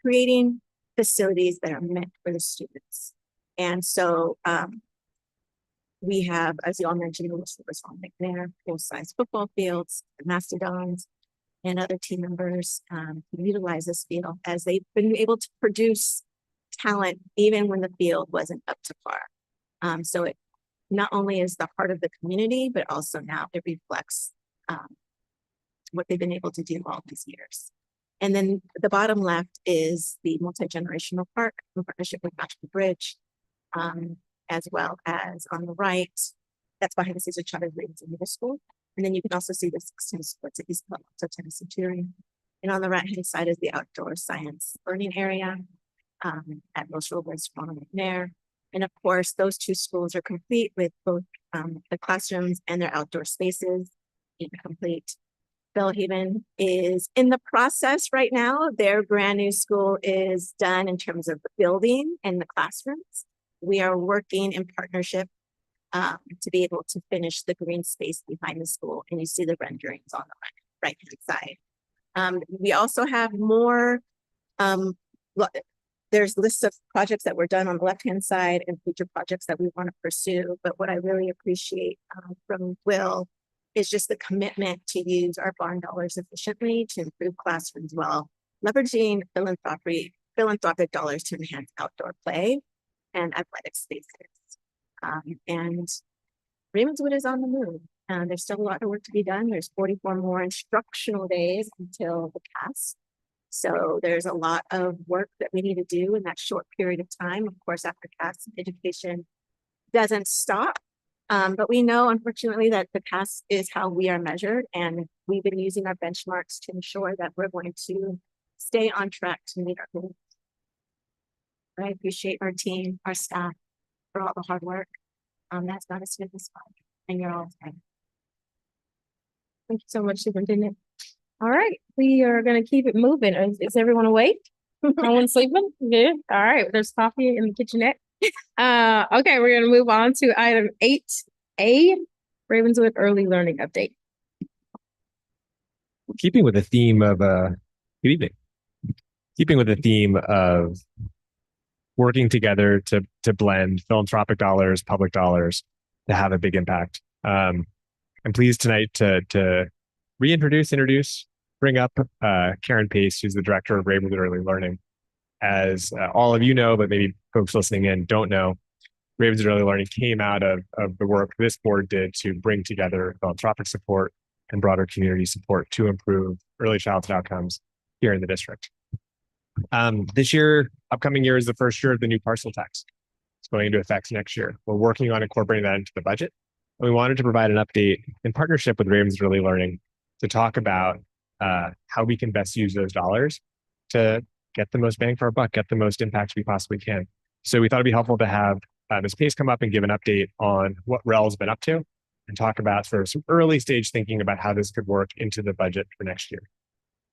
creating facilities that are meant for the students. And so we have, as you all mentioned, the McNair, full-size football fields, the Mastodons, and other team members who utilize this field as they've been able to produce talent even when the field wasn't up to par. So it not only is the heart of the community, but also now it reflects what they've been able to do all these years. And then the bottom left is the multi-generational park in partnership with National Bridge, as well as on the right, that's behind the scenes of Charter Ravenswood Middle School. And then you can also see the 16 sports at East Tennessee Centurion. And on the right-hand side is the outdoor science learning area at Los Robles there. And of course, those two schools are complete with both the classrooms and their outdoor spaces complete. Bellhaven is in the process right now. Their brand new school is done in terms of the building and the classrooms. We are working in partnership to be able to finish the green space behind the school. And you see the renderings on the right-hand side. We also have more, there's lists of projects that were done on the left-hand side and future projects that we want to pursue. But what I really appreciate from Will is just the commitment to use our bond dollars efficiently to improve classrooms while leveraging philanthropic dollars to enhance outdoor play and athletic spaces. And Ravenswood is on the move. There's still a lot of work to be done. There's 44 more instructional days until the CAS. So there's a lot of work that we need to do in that short period of time. Of course, after CAS, education doesn't stop. But we know, unfortunately, that the CAS is how we are measured, and we've been using our benchmarks to ensure that we're going to stay on track to meet our goals. I appreciate our team, our staff, for all the hard work. That's got us to this far, and you're all fine. Thank you so much, Superintendent. All right, we are going to keep it moving. Is everyone awake? No one's sleeping? Good. All right, there's coffee in the kitchenette. Okay, we're going to move on to item 8A, Ravenswood Early Learning Update. Keeping with the theme of good evening. Keeping with the theme of working together to blend philanthropic dollars, public dollars to have a big impact. I'm pleased tonight to introduce, bring up Karen Pace, who's the director of Ravenswood Early Learning. As all of you know, but maybe folks listening in don't know, Ravenswood Early Learning came out of the work this board did to bring together philanthropic support and broader community support to improve early childhood outcomes here in the district. This year, upcoming year, is the first year of the new parcel tax. It's going into effect next year. We're working on incorporating that into the budget. And we wanted to provide an update in partnership with Ravenswood Early Learning to talk about how we can best use those dollars to get the most bang for our buck, get the most impact we possibly can. So we thought it'd be helpful to have Ms. Pace come up and give an update on what REL's been up to and talk about sort of some early stage thinking about how this could work into the budget for next year.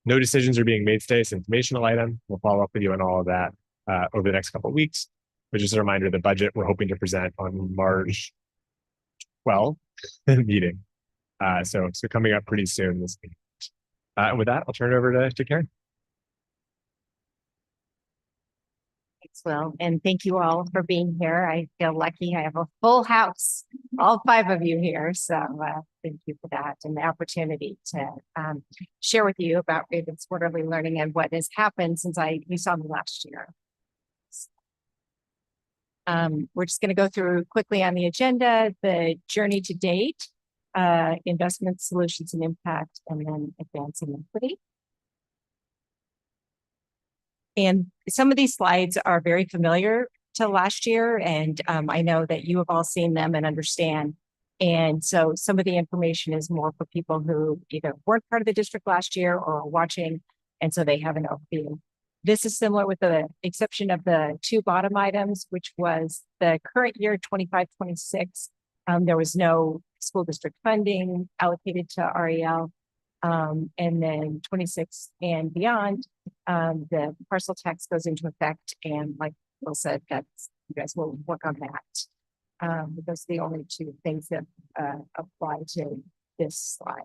No decisions are being made today. It's an informational item. We'll follow up with you on all of that over the next couple of weeks. But just a reminder, the budget we're hoping to present on March 12th meeting. So coming up pretty soon this week. And with that, I'll turn it over to Karen. Thanks, Will, and thank you all for being here. I feel lucky. I have a full house, all 5 of you here. So thank you for that and the opportunity to share with you about Ravenswood Early Learning and what has happened since you saw me last year. We're just going to go through quickly on the agenda, the journey to date, investment solutions and impact, and then advancing equity. And some of these slides are very familiar to last year, and I know that you have all seen them and understand. And so some of the information is more for people who either weren't part of the district last year or are watching, and so they have an overview. This is similar with the exception of the 2 bottom items, which was the current year 25-26. There was no school district funding allocated to REL. And then 26 and beyond, the parcel tax goes into effect. And like Will said, you guys will work on that. Those are the only 2 things that apply to this slide.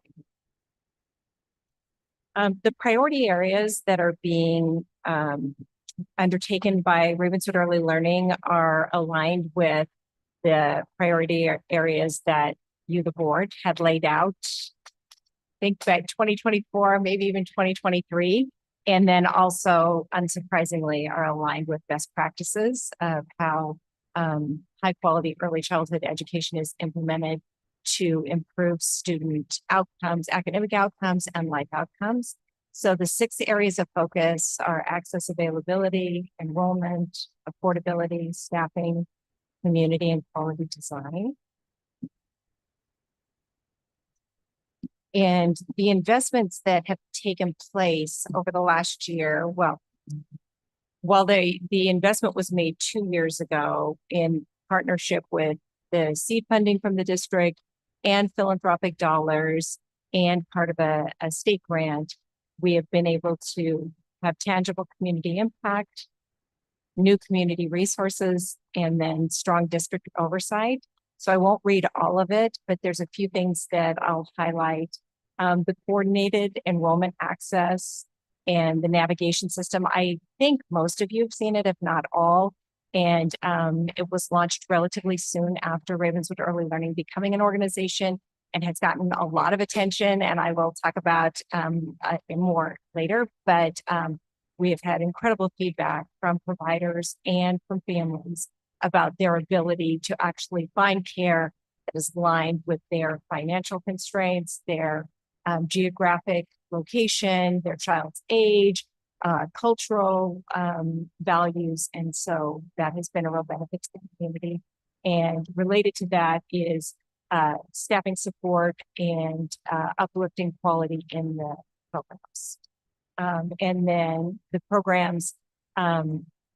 The priority areas that are being undertaken by Ravenswood Early Learning are aligned with the priority areas that you, the board, had laid out, I think by 2024, maybe even 2023. And then also, unsurprisingly, are aligned with best practices of how high quality early childhood education is implemented to improve student outcomes, academic outcomes, and life outcomes. So the 6 areas of focus are access availability, enrollment, affordability, staffing, community, and quality design. And the investments that have taken place over the last year, well, while the investment was made 2 years ago in partnership with the seed funding from the district and philanthropic dollars and part of a state grant, we have been able to have tangible community impact, new community resources, and then strong district oversight. So I won't read all of it, but there's a few things that I'll highlight. The coordinated enrollment access and the navigation system. I think most of you have seen it, if not all. And it was launched relatively soon after Ravenswood Early Learning becoming an organization and has gotten a lot of attention. And I will talk about more later, but we have had incredible feedback from providers and from families about their ability to actually find care that is aligned with their financial constraints, their geographic location, their child's age, cultural values. And so that has been a real benefit to the community. And related to that is staffing support and uplifting quality in the programs. And then the programs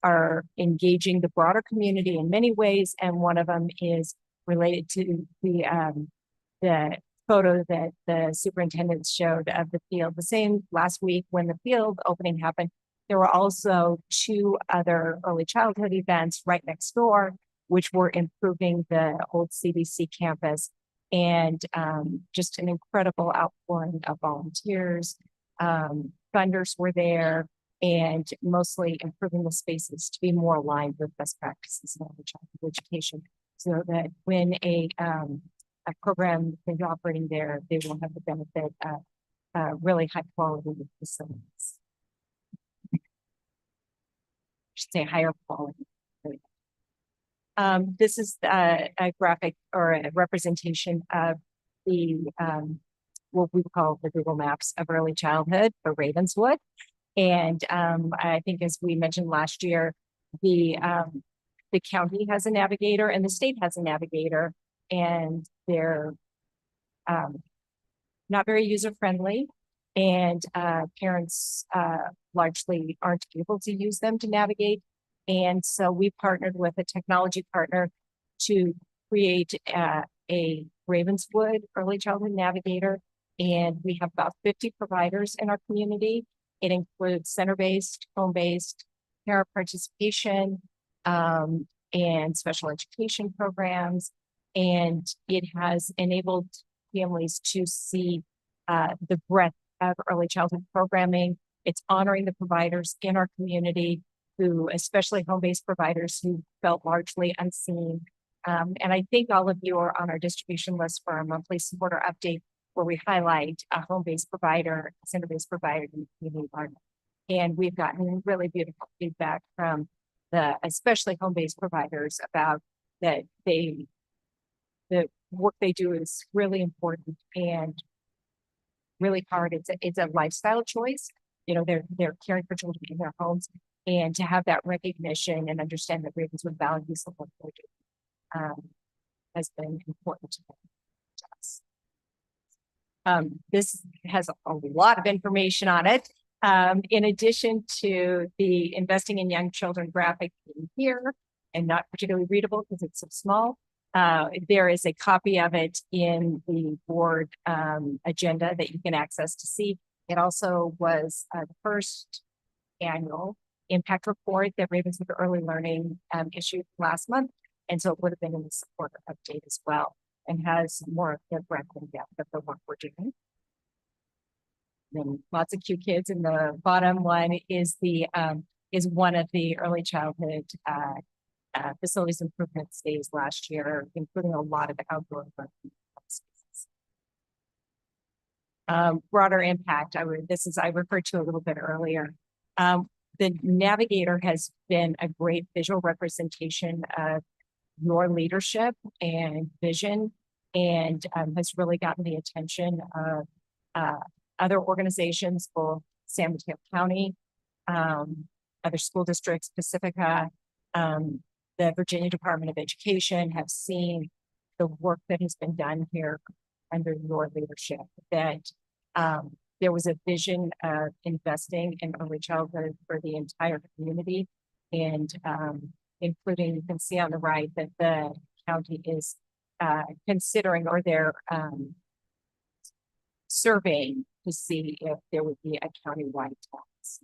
are engaging the broader community in many ways. And one of them is related to the photo that the superintendent showed of the field. The same last week when the field opening happened, there were also 2 other early childhood events right next door, which were improving the old CDC campus. And just an incredible outpouring of volunteers. Funders were there, and mostly improving the spaces to be more aligned with best practices in early childhood education, so that when a program is operating there, they will have the benefit of really high quality facilities. I should say higher quality. This is a graphic or a representation of the what we call the Google Maps of early childhood for Ravenswood. And I think, as we mentioned last year, the county has a navigator and the state has a navigator, and they're not very user-friendly, and parents largely aren't able to use them to navigate. And so we partnered with a technology partner to create a Ravenswood early childhood navigator. And we have about 50 providers in our community. It includes center-based, home-based, parent participation, and special education programs. And it has enabled families to see the breadth of early childhood programming. It's honoring the providers in our community who, especially home-based providers who felt largely unseen. And I think all of you are on our distribution list for our monthly supporter update, where we highlight a home-based provider, a center-based provider in the community partner. And we've gotten really beautiful feedback from the, especially home-based providers, about that the work they do is really important and really hard. It's a lifestyle choice. You know, they're caring for children in their homes, and to have that recognition and understand that Ravenswood values the work they do has been important to us. This has a lot of information on it. In addition to the Investing in Young Children graphic here, and not particularly readable because it's so small, there is a copy of it in the board agenda that you can access to see. It also was the first annual impact report that Ravenswood Early Learning issued last month. And so it would have been in the supporter update as well, and has more of the breadth and depth of the work we're doing. Then lots of cute kids. And the bottom one is the is one of the early childhood facilities improvement days last year, including a lot of outdoor spaces. Broader impact. I referred to a little bit earlier. The navigator has been a great visual representation of your leadership and vision, and has really gotten the attention of other organizations, both San Mateo County, other school districts, Pacifica, the Virginia Department of Education have seen the work that has been done here under your leadership that there was a vision of investing in early childhood for the entire community. And including, you can see on the right that the county is considering, or they're surveying to see if there would be a countywide tax.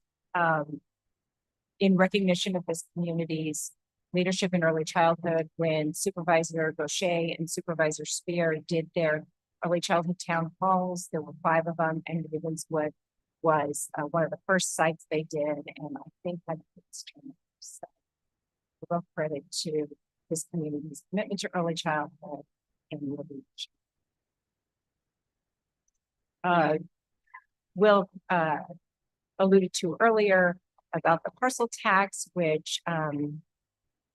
In recognition of this community's leadership in early childhood, when Supervisor Gaucher and Supervisor Spear did their early childhood town halls, there were 5 of them, and Ravenswood was one of the first sites they did, and I think that it's so real credit to this community's commitment to early childhood and leadership. Will alluded to earlier about the parcel tax, which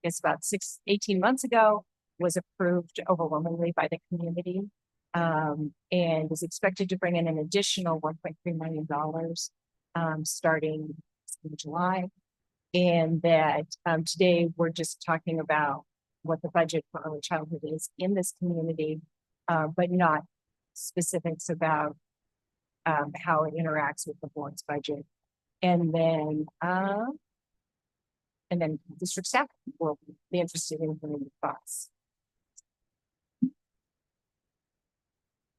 is about 18 months ago, was approved overwhelmingly by the community, and is expected to bring in an additional $1.3 million starting in July. And that today we're just talking about what the budget for early childhood is in this community, but not specifics about how it interacts with the board's budget. And then district staff will be interested in hearing your thoughts.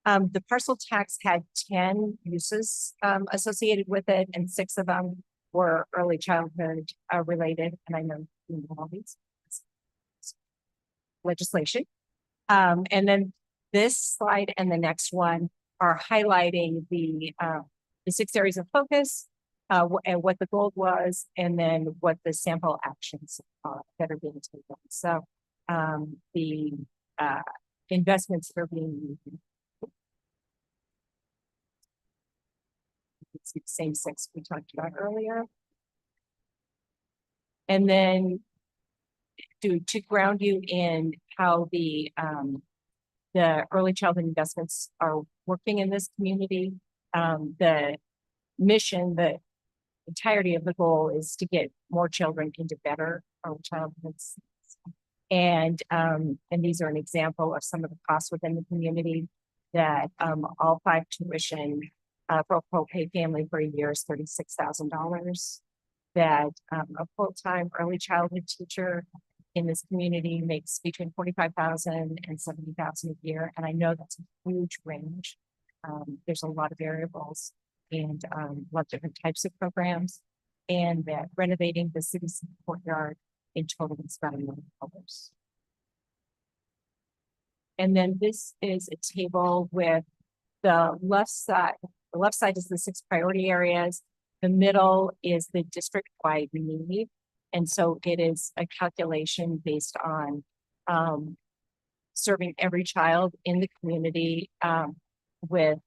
The parcel tax had 10 uses associated with it, and 6 of them were early childhood related. And I know you know all these legislation. And then this slide and the next one are highlighting the 6 areas of focus, and what the goal was, and then what the sample actions are that are being taken. So the investments that are being used. It's the same 6 we talked about earlier. And then to ground you in how the early childhood investments are working in this community, the mission, the entirety of the goal is to get more children into better early childhoods. And these are an example of some of the costs within the community that all 5 tuition for a full-pay family for a year is $36,000. That a full-time early childhood teacher in this community makes between $45,000 and $70,000 a year. And I know that's a huge range. There's a lot of variables and a lot of different types of programs, and that renovating the city courtyard in total is about $1 million. And then this is a table with the left side. The left side is the 6 priority areas. The middle is the district-wide need. And so it is a calculation based on serving every child in the community with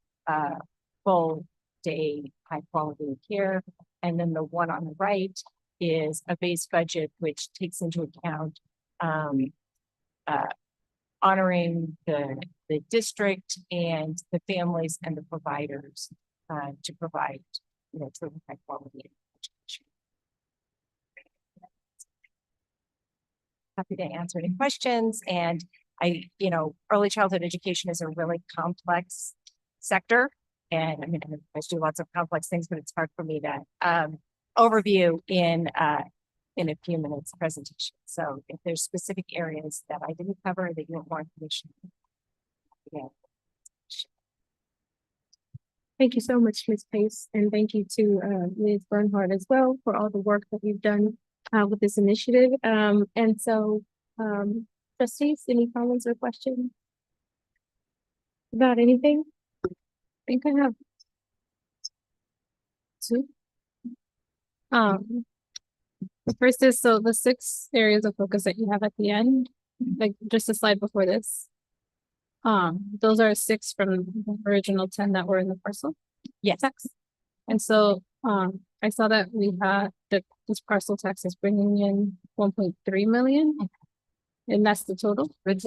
full day high quality care. And then the one on the right is a base budget, which takes into account honoring the district and the families and the providers to provide, truly high quality education. Happy to answer any questions. And early childhood education is a really complex sector. And I mean, I do lots of complex things, but it's hard for me to overview in a few minutes presentation. So if there's specific areas that I didn't cover that you want more information, yeah. Thank you so much, Ms. Pace, and thank you to Ms. Bernhardt as well for all the work that we've done with this initiative. And so, trustees, any comments or questions about anything? I think I have 2. The first is, so the 6 areas of focus that you have at the end, like just a slide before this. Those are 6 from the original 10 that were in the parcel. Yes. Tax. And so, I saw that we had that this parcel tax is bringing in 1.3 million, and that's the total. That's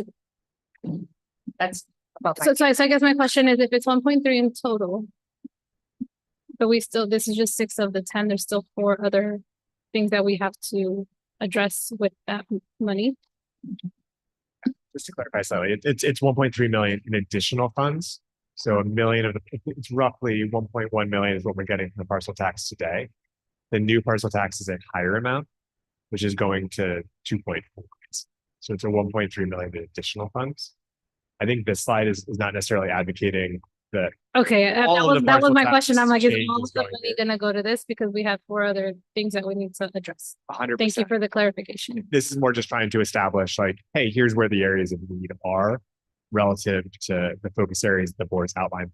about so I guess my question is, if it's 1.3 in total, but this is just 6 of the 10. There's still 4 other things that we have to address with that money. Just to clarify slightly, it's 1.3 million in additional funds So a million of it's roughly 1.1 million is what we're getting from the parcel tax today. The new parcel tax is a higher amount, which is going to 2.4. So it's a 1.3 million in additional funds. I think this slide is not necessarily advocating that. Okay, All of the that was parcel my tax question. I'm like, is change all is of the going money gonna go to this? Because we have 4 other things that we need to address. 100%. Thank you for the clarification. This is more just trying to establish like, hey, here's where the areas of need are relative to the focus areas the board's outlined.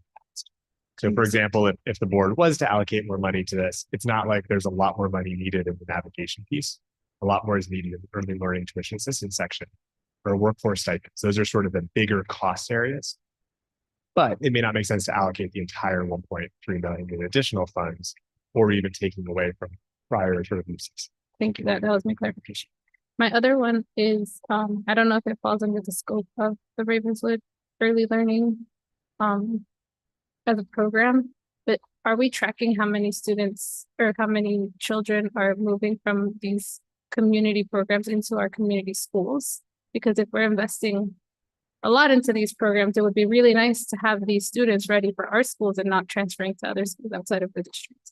So for example, if the board was to allocate more money to this, it's not like there's a lot more money needed in the navigation piece. A lot more is needed in the early learning tuition assistance section or workforce stipends. Those are sort of the bigger cost areas. But it may not make sense to allocate the entire 1.3 million in additional funds or even taking away from prior sort of uses. Thank you. That was my clarification. My other one is, I don't know if it falls under the scope of the Ravenswood early learning as a program, but are we tracking how many students or how many children are moving from these community programs into our community schools? Because if we're investing a lot into these programs, it would be really nice to have these students ready for our schools and not transferring to other schools outside of the district.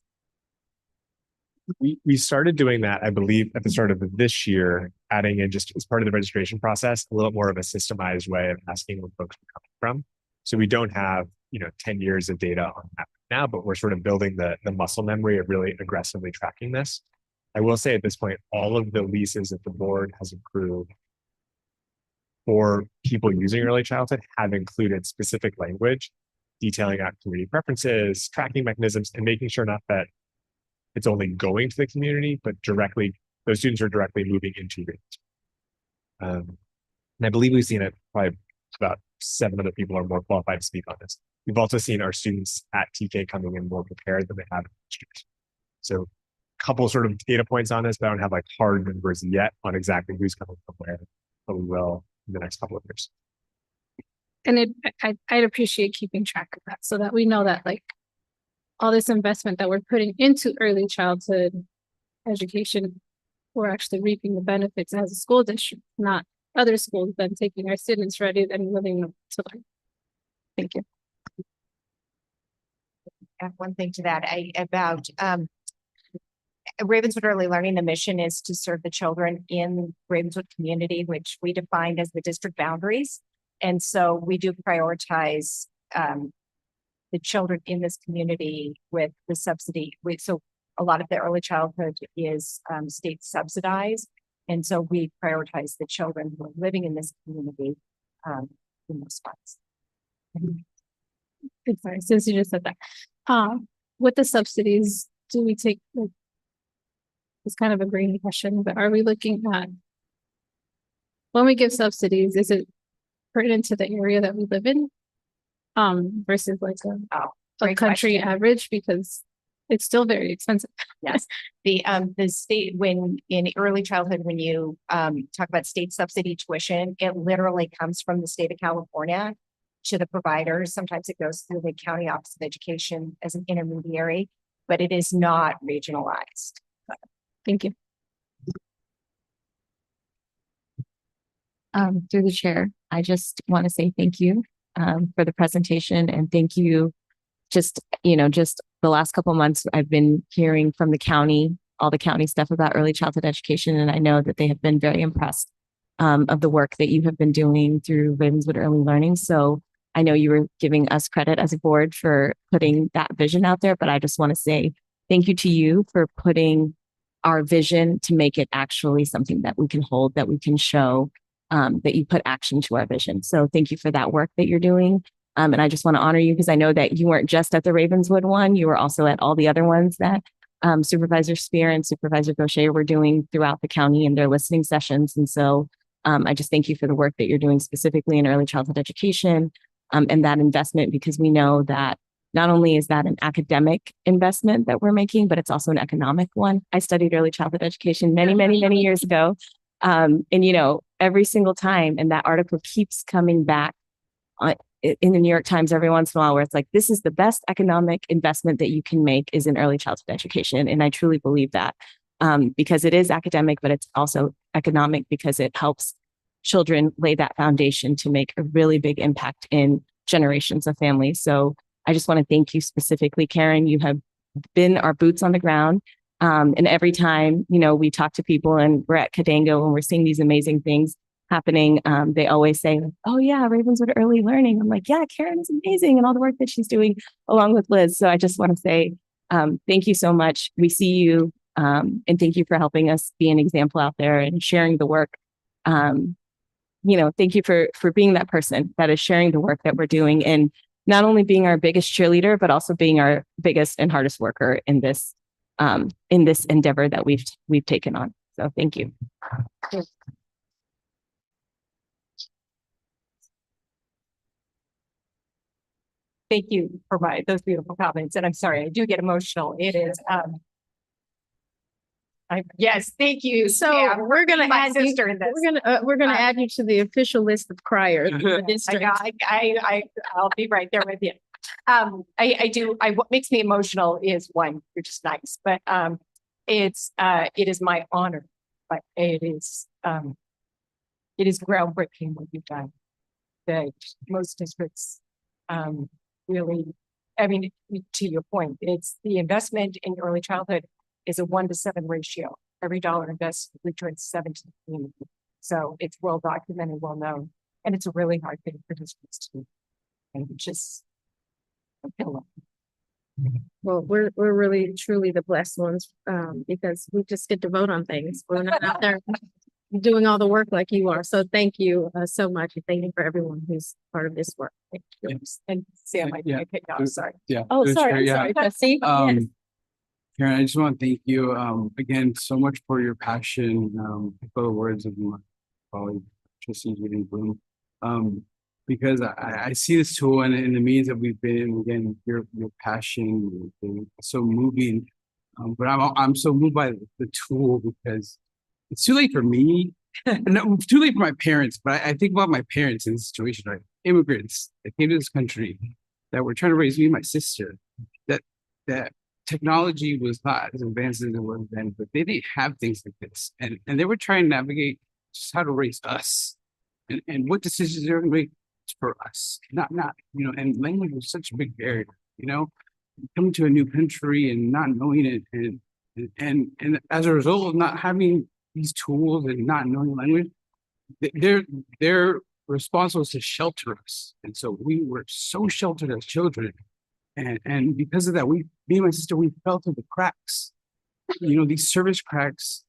We started doing that, I believe, at the start of this year, adding in just as part of the registration process, a little more of a systemized way of asking where folks are coming from. So we don't have, 10 years of data on that now, but we're sort of building the muscle memory of really aggressively tracking this. I will say at this point, all of the leases that the board has approved for people using early childhood have included specific language detailing out community preferences, tracking mechanisms, and making sure not that it's only going to the community, but directly, those students are directly moving into it. And I believe we've seen it probably about 7 other people are more qualified to speak on this. We've also seen our students at TK coming in more prepared than they have in districts. So a couple sort of data points on this, but I don't have like hard numbers yet on exactly who's coming from where, but we will in the next couple of years. And I'd appreciate keeping track of that so that we know that like all this investment that we're putting into early childhood education, we're actually reaping the benefits as a school district, not other schools then taking our students ready and willing to learn. Thank you. Add one thing to that, about Ravenswood Early Learning. The mission is to serve the children in Ravenswood community, which we defined as the district boundaries. And so we do prioritize the children in this community with the subsidy. So a lot of the early childhood is state subsidized. And so we prioritize the children who are living in this community in those spots. Sorry, since you just said that. With the subsidies, do we take, it's kind of a green question, but are we looking at, when we give subsidies, is it pertinent to the area that we live in? Versus like a country average, because it's still very expensive. Yes, the state, when in early childhood, when you talk about state subsidy tuition, it literally comes from the state of California to the providers. Sometimes it goes through the county office of education as an intermediary, but it is not regionalized. Thank you. Through the chair, I just want to say thank you for the presentation, and thank you. Just the last couple of months, I've been hearing from the county, all the county stuff about early childhood education, and I know that they have been very impressed of the work that you have been doing through Ravenswood Early Learning. So I know you were giving us credit as a board for putting that vision out there, but I just want to say thank you to you for putting our vision to make it actually something that we can hold, that we can show, that you put action to our vision. So thank you for that work that you're doing. And I just want to honor you because I know that you weren't just at the Ravenswood one, you were also at all the other ones that Supervisor Spear and Supervisor Gaucher were doing throughout the county in their listening sessions. And so I just thank you for the work that you're doing specifically in early childhood education and that investment, because we know that not only is that an academic investment that we're making, but it's also an economic one. I studied early childhood education many years ago. And, every single time, and that article keeps coming back in the New York Times every once in a while, where it's like, this is the best economic investment that you can make is in early childhood education. And I truly believe that because it is academic, but it's also economic because it helps children lay that foundation to make a really big impact in generations of families. So I just want to thank you specifically, Karen. You have been our boots on the ground. And every time, we talk to people and we're at Cadango and we're seeing these amazing things happening, they always say, oh yeah, Ravenswood Early Learning. I'm like, yeah, Karen is amazing and all the work that she's doing along with Liz. So I just want to say, thank you so much. We see you, and thank you for helping us be an example out there and sharing the work. Thank you for being that person that is sharing the work that we're doing and not only being our biggest cheerleader, but also being our biggest and hardest worker in this endeavor that we've taken on. So thank you. Thank you for those beautiful comments. And I'm sorry, I do get emotional. It is, yes, thank you. So Yeah, we're gonna my add you. sister in this. We're gonna add you to the official list of criers in the district. I'll be right there with you. What makes me emotional is one, you're just nice, but it is my honor, but it is groundbreaking what you've done. That most districts really, I mean, to your point, it's the investment in early childhood is a 1-to-7 ratio. Every dollar invested returns 7 to the community. So it's well documented, well known, and it's a really hard thing for districts to do. And just Well, we're really truly the blessed ones, because we just get to vote on things. We're not out there doing all the work like you are. So thank you so much. And thank you for everyone who's part of this work. Thank you. And Sam, I picked out, sorry. Yeah. Oh, it was sorry, great, I'm sorry, trustee. Yes. Karen, I just want to thank you again so much for your passion, for the words of my colleague, Trustee Bloom. Because I see this tool and in the meetings that we've been, again, your passion is so moving. But I'm so moved by the tool because it's too late for me. No, too late for my parents, but I think about my parents in this situation, right? Immigrants that came to this country that were trying to raise me and my sister. That technology was not as advanced as it was then, but they didn't have things like this. And they were trying to navigate just how to raise us and what decisions they're going to make for us. Not, and language was such a big barrier, coming to a new country and not knowing it. And as a result of not having these tools and not knowing language, their response was to shelter us. And so we were so sheltered as children. And because of that, me and my sister, we fell through the cracks, these service cracks,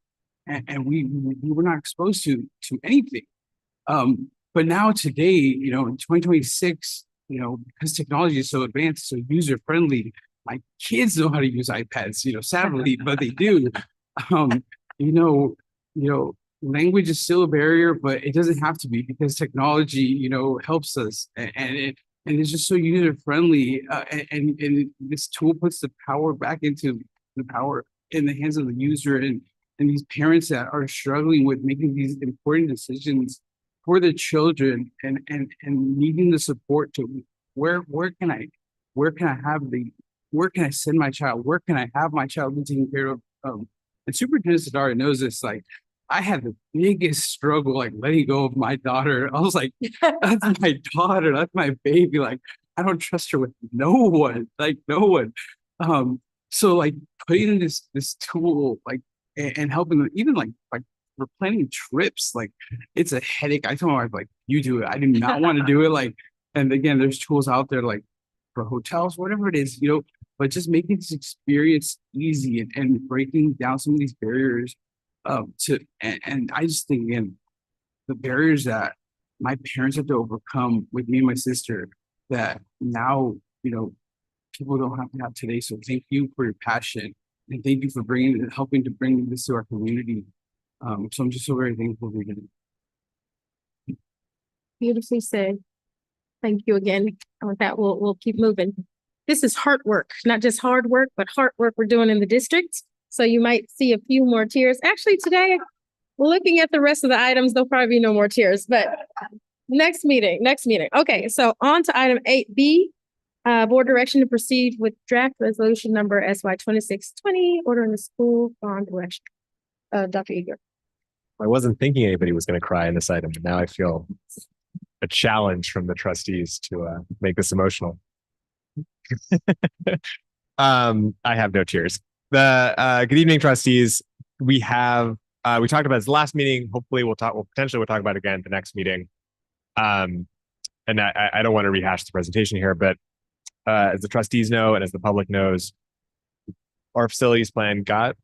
and we were not exposed to anything. But now today, in 2026, because technology is so advanced, so user friendly, my kids know how to use iPads, sadly, but they do. Language is still a barrier, but it doesn't have to be because technology, helps us, and it's just so user friendly. And this tool puts the power back into the power in the hands of the user and these parents that are struggling with making these important decisions for their children and needing the support to where can I send my child? Where can I have my child be taken care of? And Superintendent Sadara knows this. Like, I had the biggest struggle, like letting go of my daughter. I was like, that's my daughter, that's my baby. Like, I don't trust her with no one, like no one. So like putting in this tool, like and helping them, even like we're planning trips, like it's a headache. I told my wife, like, you do it. I do not want to do it. Like, and again, there's tools out there like for hotels, whatever it is, but just making this experience easy and breaking down some of these barriers. And I just think, again, the barriers that my parents have to overcome with me and my sister that now, people don't have to have today. So thank you for your passion and thank you for helping to bring this to our community. So I'm just so very thankful for you. Beautifully said. Thank you again. And with that, we'll keep moving. This is hard work, not just hard work, but hard work we're doing in the district. So you might see a few more tears. Actually, today, looking at the rest of the items, there'll probably be no more tears, but next meeting. Okay, so on to item 8B, board direction to proceed with draft resolution number SY 2620, ordering the school bond election. Dr. Eager. I wasn't thinking anybody was going to cry in this item, but now I feel challenge from the trustees to make this emotional. I have no tears. Good evening, trustees. We talked about this last meeting. Hopefully potentially we'll talk about it again at the next meeting. And I don't want to rehash the presentation here, but as the trustees know, and as the public knows, our facilities plan got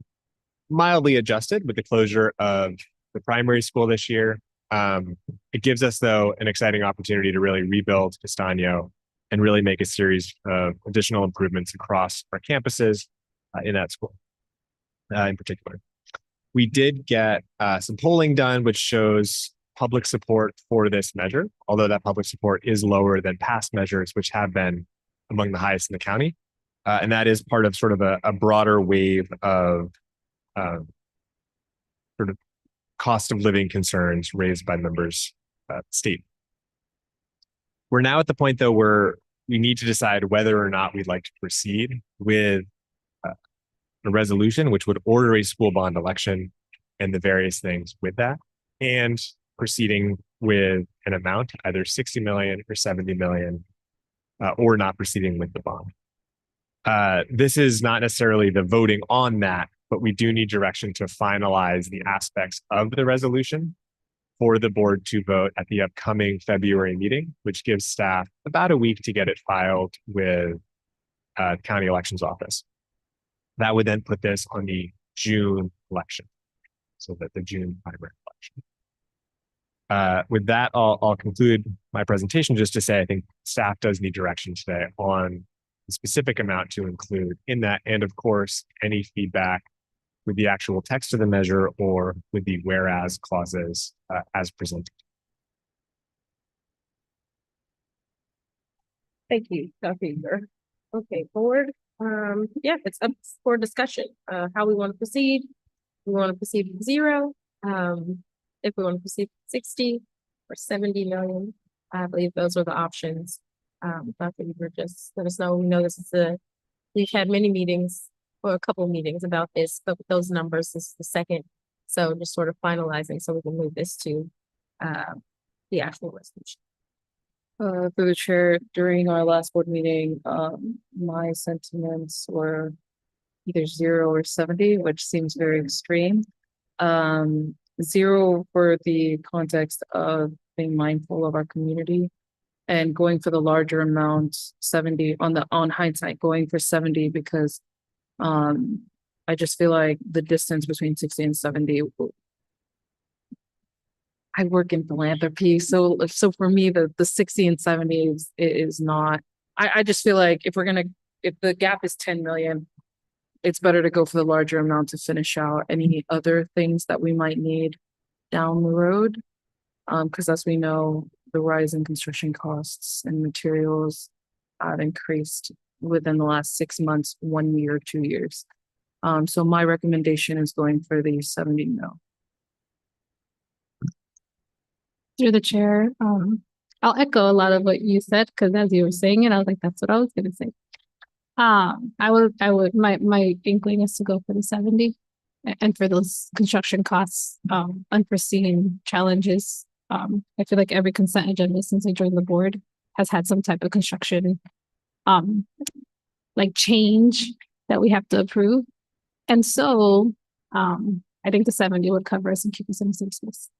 mildly adjusted with the closure of the primary school this year. It gives us, though, an exciting opportunity to really rebuild Castaño and really make a series of additional improvements across our campuses in that school in particular. We did get some polling done, which shows public support for this measure, although that public support is lower than past measures, which have been among the highest in the county. And that is part of sort of a broader wave of sort of cost of living concerns raised by members of the state. We're now at the point, though, where we need to decide whether or not we'd like to proceed with a resolution which would order a school bond election and the various things with that, and proceeding with an amount, either 60 million or 70 million, or not proceeding with the bond. This is not necessarily the voting on that, but we do need direction to finalize the aspects of the resolution for the board to vote at the upcoming February meeting, which gives staff about a week to get it filed with the county elections office. That would then put this on the June election, so that the June primary election. With that, I'll conclude my presentation just to say I think staff does need direction today on the specific amount to include in that, and of course, any feedback with the actual text of the measure or with the whereas clauses as presented. Thank you, Dr. Eber. Okay, board. Yeah, it's up for discussion. How we want to proceed. We want to proceed with 0. If we want to proceed with 60 or 70 million, I believe those are the options. Dr. Eber, just let us know. We know this is we've had many meetings, or a couple of meetings about this, but with those numbers, this is the second. So just sort of finalizing so we can move this to the actual resolution. Through the chair, during our last board meeting, my sentiments were either 0 or 70, which seems very extreme. 0 for the context of being mindful of our community, and going for the larger amount, 70 on hindsight, going for 70 because I just feel like the distance between 60 and 70. I work in philanthropy, so for me, the 60 and 70 is not. I just feel like if the gap is 10 million, it's better to go for the larger amount to finish out any other things that we might need down the road. Because as we know, the rise in construction costs and materials have increased within the last 6 months, 1 year, 2 years. So my recommendation is going for the 70 mil. Through the chair, I'll echo a lot of what you said, because as you were saying it, I was like, that's what I was going to say. My inkling is to go for the 70, and for those construction costs, unforeseen challenges. I feel like every consent agenda since I joined the board has had some type of construction, like change that we have to approve. And so, I think the 70 would cover us and keep us in a safe space.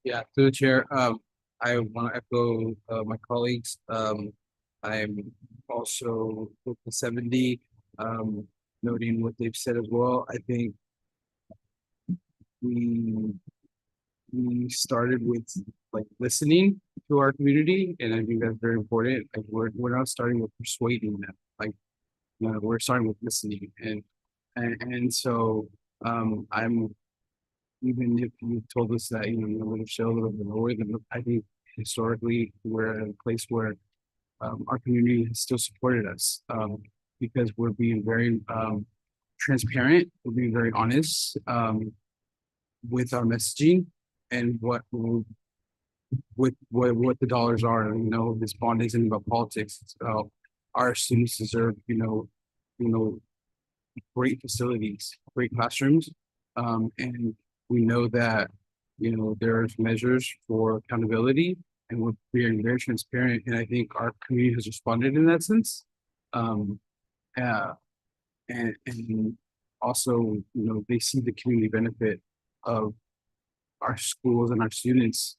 Yeah, through the chair, I want to echo my colleagues. I'm also with the 70, noting what they've said as well. I think we started with like listening to our community, and I think that's very important. Like we're not starting with persuading them. Like, you know, we're starting with listening, and so I'm. Even if you told us that, you know, you're going to show a little bit lower than, I think historically we're at a place where our community has still supported us because we're being very transparent, we're being very honest with our messaging and what the dollars are. You know, this bond isn't about politics. It's about our students deserve, you know, great facilities, great classrooms, and we know that there's measures for accountability, and we're being very transparent. And I think our community has responded in that sense. And also, they see the community benefit of our schools and our students.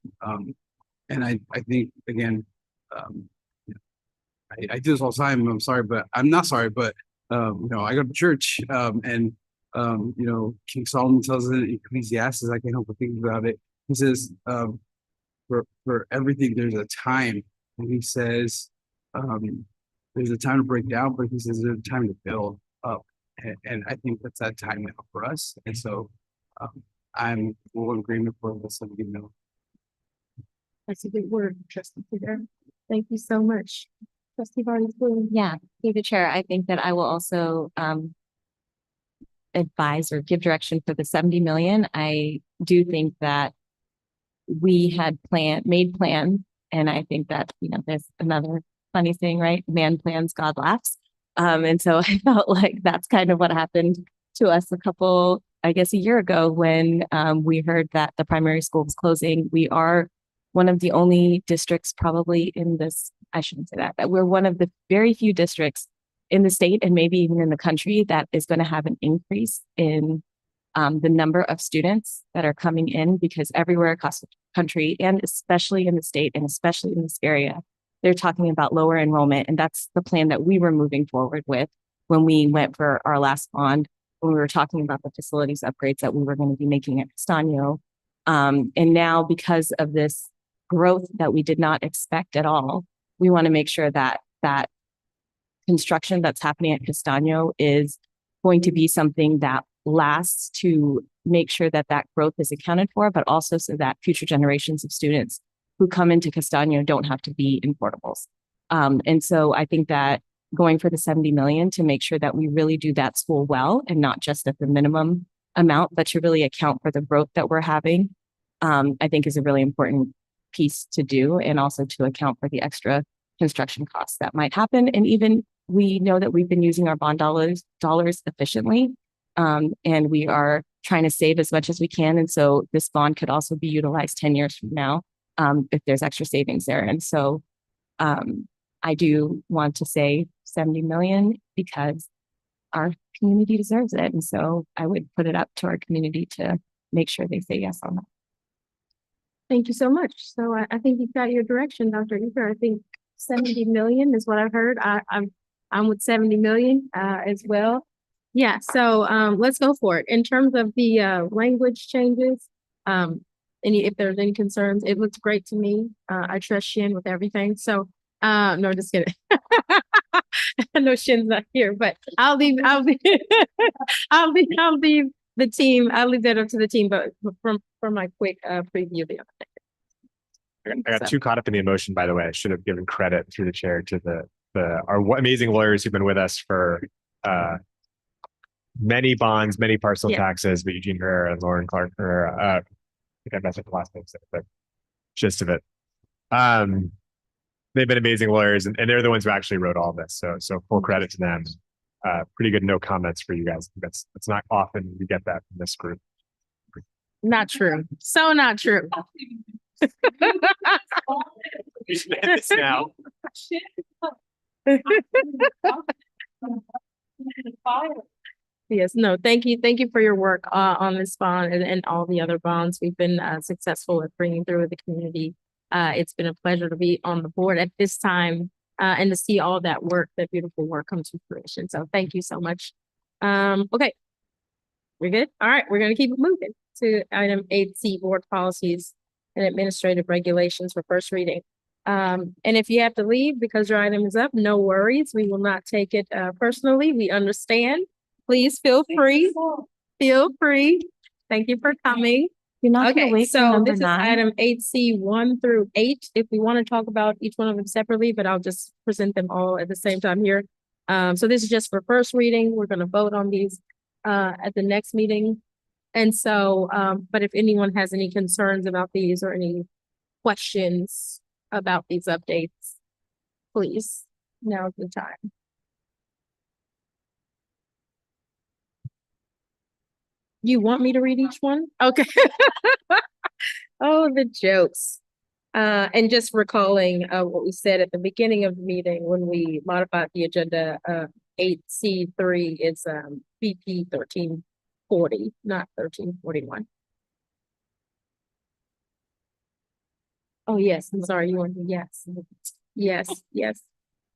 And I think, again, I do this all the time. I'm sorry, but I'm not sorry, but I go to church, and King Solomon tells us in Ecclesiastes, I can't help but think about it. He says, for everything, there's a time. And he says, there's a time to break down, but he says there's a time to build up. And I think that's that time now for us. And so I'm full in agreement for the 70 mil. That's a good word, Trustee Peter. Thank you so much. Trustee Vargas Bloom. Yeah, through the chair, I think that I will also advise or give direction for the 70 million. I do think that we had made plans, and I think that, there's another funny thing, right? Man plans, God laughs. And so I felt like that's kind of what happened to us a year ago when we heard that the primary school was closing. We are one of the only districts probably in this, I shouldn't say that we're one of the very few districts in the state and maybe even in the country that is going to have an increase in the number of students that are coming in, because everywhere across the country, and especially in the state and especially in this area, they're talking about lower enrollment. And that's the plan that we were moving forward with when we went for our last bond, when we were talking about the facilities upgrades that we were going to be making at Castaño. And now, because of this growth that we did not expect at all, we want to make sure that that construction that's happening at Castaño is going to be something that lasts, to make sure that that growth is accounted for, but also so that future generations of students who come into Castaño don't have to be in portables. And so I think that going for the 70 million to make sure that we really do that school well, and not just at the minimum amount, but to really account for the growth that we're having, I think is a really important piece to do, and also to account for the extra construction costs that might happen. And even we know that we've been using our bond dollars efficiently, and we are trying to save as much as we can. And so this bond could also be utilized 10 years from now if there's extra savings there. And so I do want to say 70 million because our community deserves it. And so I would put it up to our community to make sure they say yes on that. Thank you so much. So I think you've got your direction, Dr. Eager. I think 70 million is what I've heard. I'm with 70 million as well. Yeah, so let's go for it. In terms of the language changes, if there's any concerns, it looks great to me. I trust Shin with everything. So no, just kidding. I know Shin's not here, but I'll leave the team. I'll leave that up to the team, but from my quick preview of the other thing. I got too caught up in the emotion, by the way. I should have given credit through the chair to our amazing lawyers who've been with us for many bonds, many parcel taxes, but Eugene Herrera and Lauren Clark Herrera. I think I messed up the last name, but gist of it. They've been amazing lawyers, and they're the ones who actually wrote all this. So full credit to them. Pretty good no comments for you guys. That's not often you get that from this group. Not true. So not true. You should end this now. Yes, no, thank you. Thank you for your work on this bond and all the other bonds we've been successful at bringing through the community. It's been a pleasure to be on the board at this time and to see all that work, that beautiful work come to fruition. So thank you so much. Okay, we're good. All right, we're going to keep it moving to item 8C, board policies and administrative regulations for first reading. And if you have to leave because your item is up, no worries. We will not take it personally. We understand. Please feel free. Feel free. Thank you for coming. You're not going to wait for number this 9. is item 8C 1 through 8. If we want to talk about each one of them separately, but I'll just present them all at the same time here. So this is just for first reading. We're going to vote on these at the next meeting. And so, but if anyone has any concerns about these or any questions about these updates, please, now's the time. You want me to read each one? Okay. Oh, the jokes. And just recalling what we said at the beginning of the meeting when we modified the agenda, 8C3 is BP 1340, not 1341. Oh, yes, I'm sorry, you wanted, yes. Yes, yes.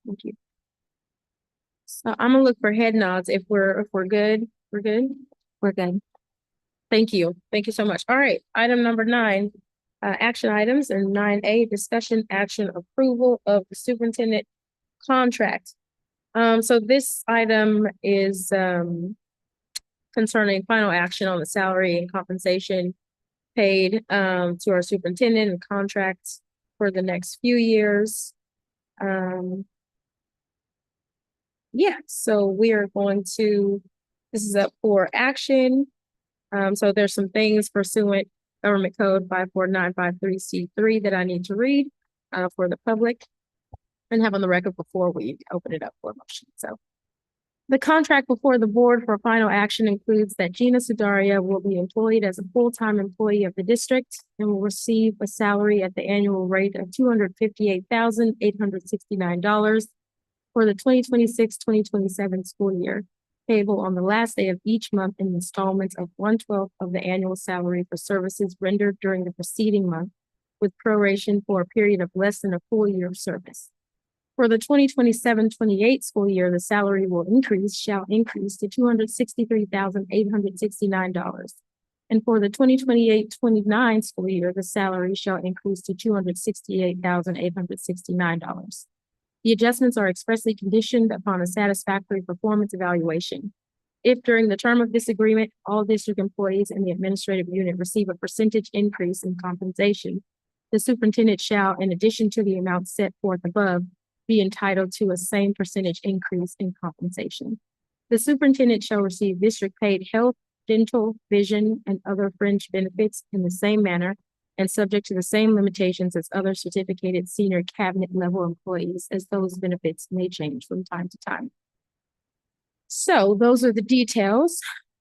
Thank you. So I'm gonna look for head nods if we're good. We're good. We're good. Thank you. Thank you so much. All right, item number 9, action items, and 9A, discussion action approval of the superintendent contract. So this item is concerning final action on the salary and compensation paid to our superintendent and contracts for the next few years. Yeah, so we are going to, this is up for action. So there's some things pursuant Government Code 54953C3 that I need to read for the public and have on the record before we open it up for motion. So the contract before the board for final action includes that Gina Sudaria will be employed as a full-time employee of the district and will receive a salary at the annual rate of $258,869 for the 2026-2027 school year, payable on the last day of each month in installments of 1/12 of the annual salary for services rendered during the preceding month, with proration for a period of less than a full year of service. For the 2027-28 school year, the salary shall increase to $263,869. And for the 2028-29 school year, the salary shall increase to $268,869. The adjustments are expressly conditioned upon a satisfactory performance evaluation. If during the term of this agreement, all district employees in the administrative unit receive a percentage increase in compensation, the superintendent shall, in addition to the amount set forth above, be entitled to a same percentage increase in compensation. The superintendent shall receive district-paid health, dental, vision, and other fringe benefits in the same manner and subject to the same limitations as other certificated senior cabinet level employees, as those benefits may change from time to time. So those are the details.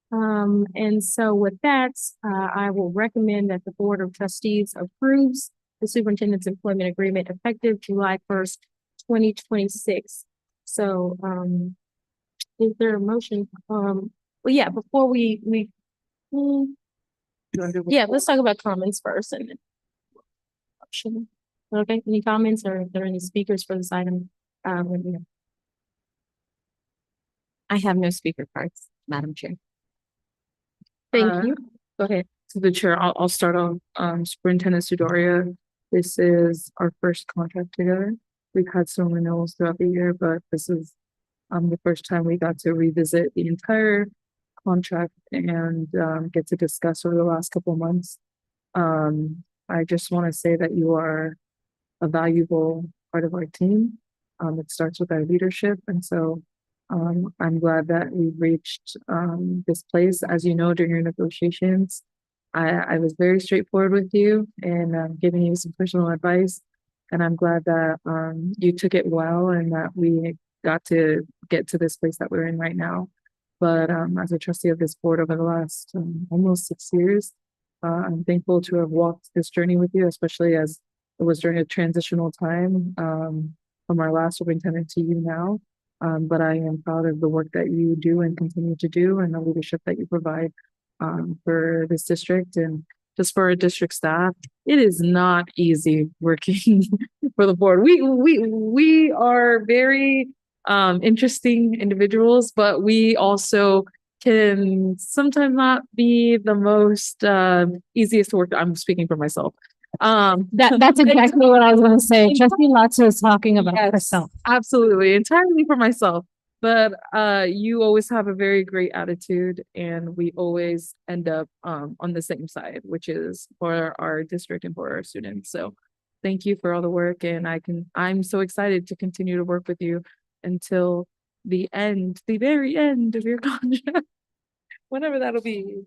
And so with that, I will recommend that the Board of Trustees approves the superintendent's employment agreement effective July 1st, 2026. So, is there a motion? Well, yeah, before yeah, let's talk about comments first and then. Okay, any comments or are there any speakers for this item? I have no speaker cards, Madam Chair. Thank you. Go ahead. To the chair, I'll start off. Superintendent Sudaria, this is our first contract together. We've had some renewals throughout the year, but this is the first time we got to revisit the entire contract and get to discuss over the last couple of months. I just want to say that you are a valuable part of our team. It starts with our leadership, and so I'm glad that we've reached this place. As you know, during your negotiations, I was very straightforward with you and giving you some personal advice. And I'm glad that you took it well and that we got to get to this place that we're in right now. But as a trustee of this board over the last almost 6 years, I'm thankful to have walked this journey with you, especially as it was during a transitional time from our last superintendent to you now. But I am proud of the work that you do and continue to do and the leadership that you provide for this district and just for our district staff. It is not easy working for the board. We are very interesting individuals, but we also can sometimes not be the most easiest to work. I'm speaking for myself. That's exactly what I was going to say. Trustee Latzo is talking about herself. Absolutely, entirely for myself. But you always have a very great attitude, and we always end up on the same side, which is for our district and for our students. So thank you for all the work, and I'm so excited to continue to work with you until the end, the very end of your contract, whenever that'll be.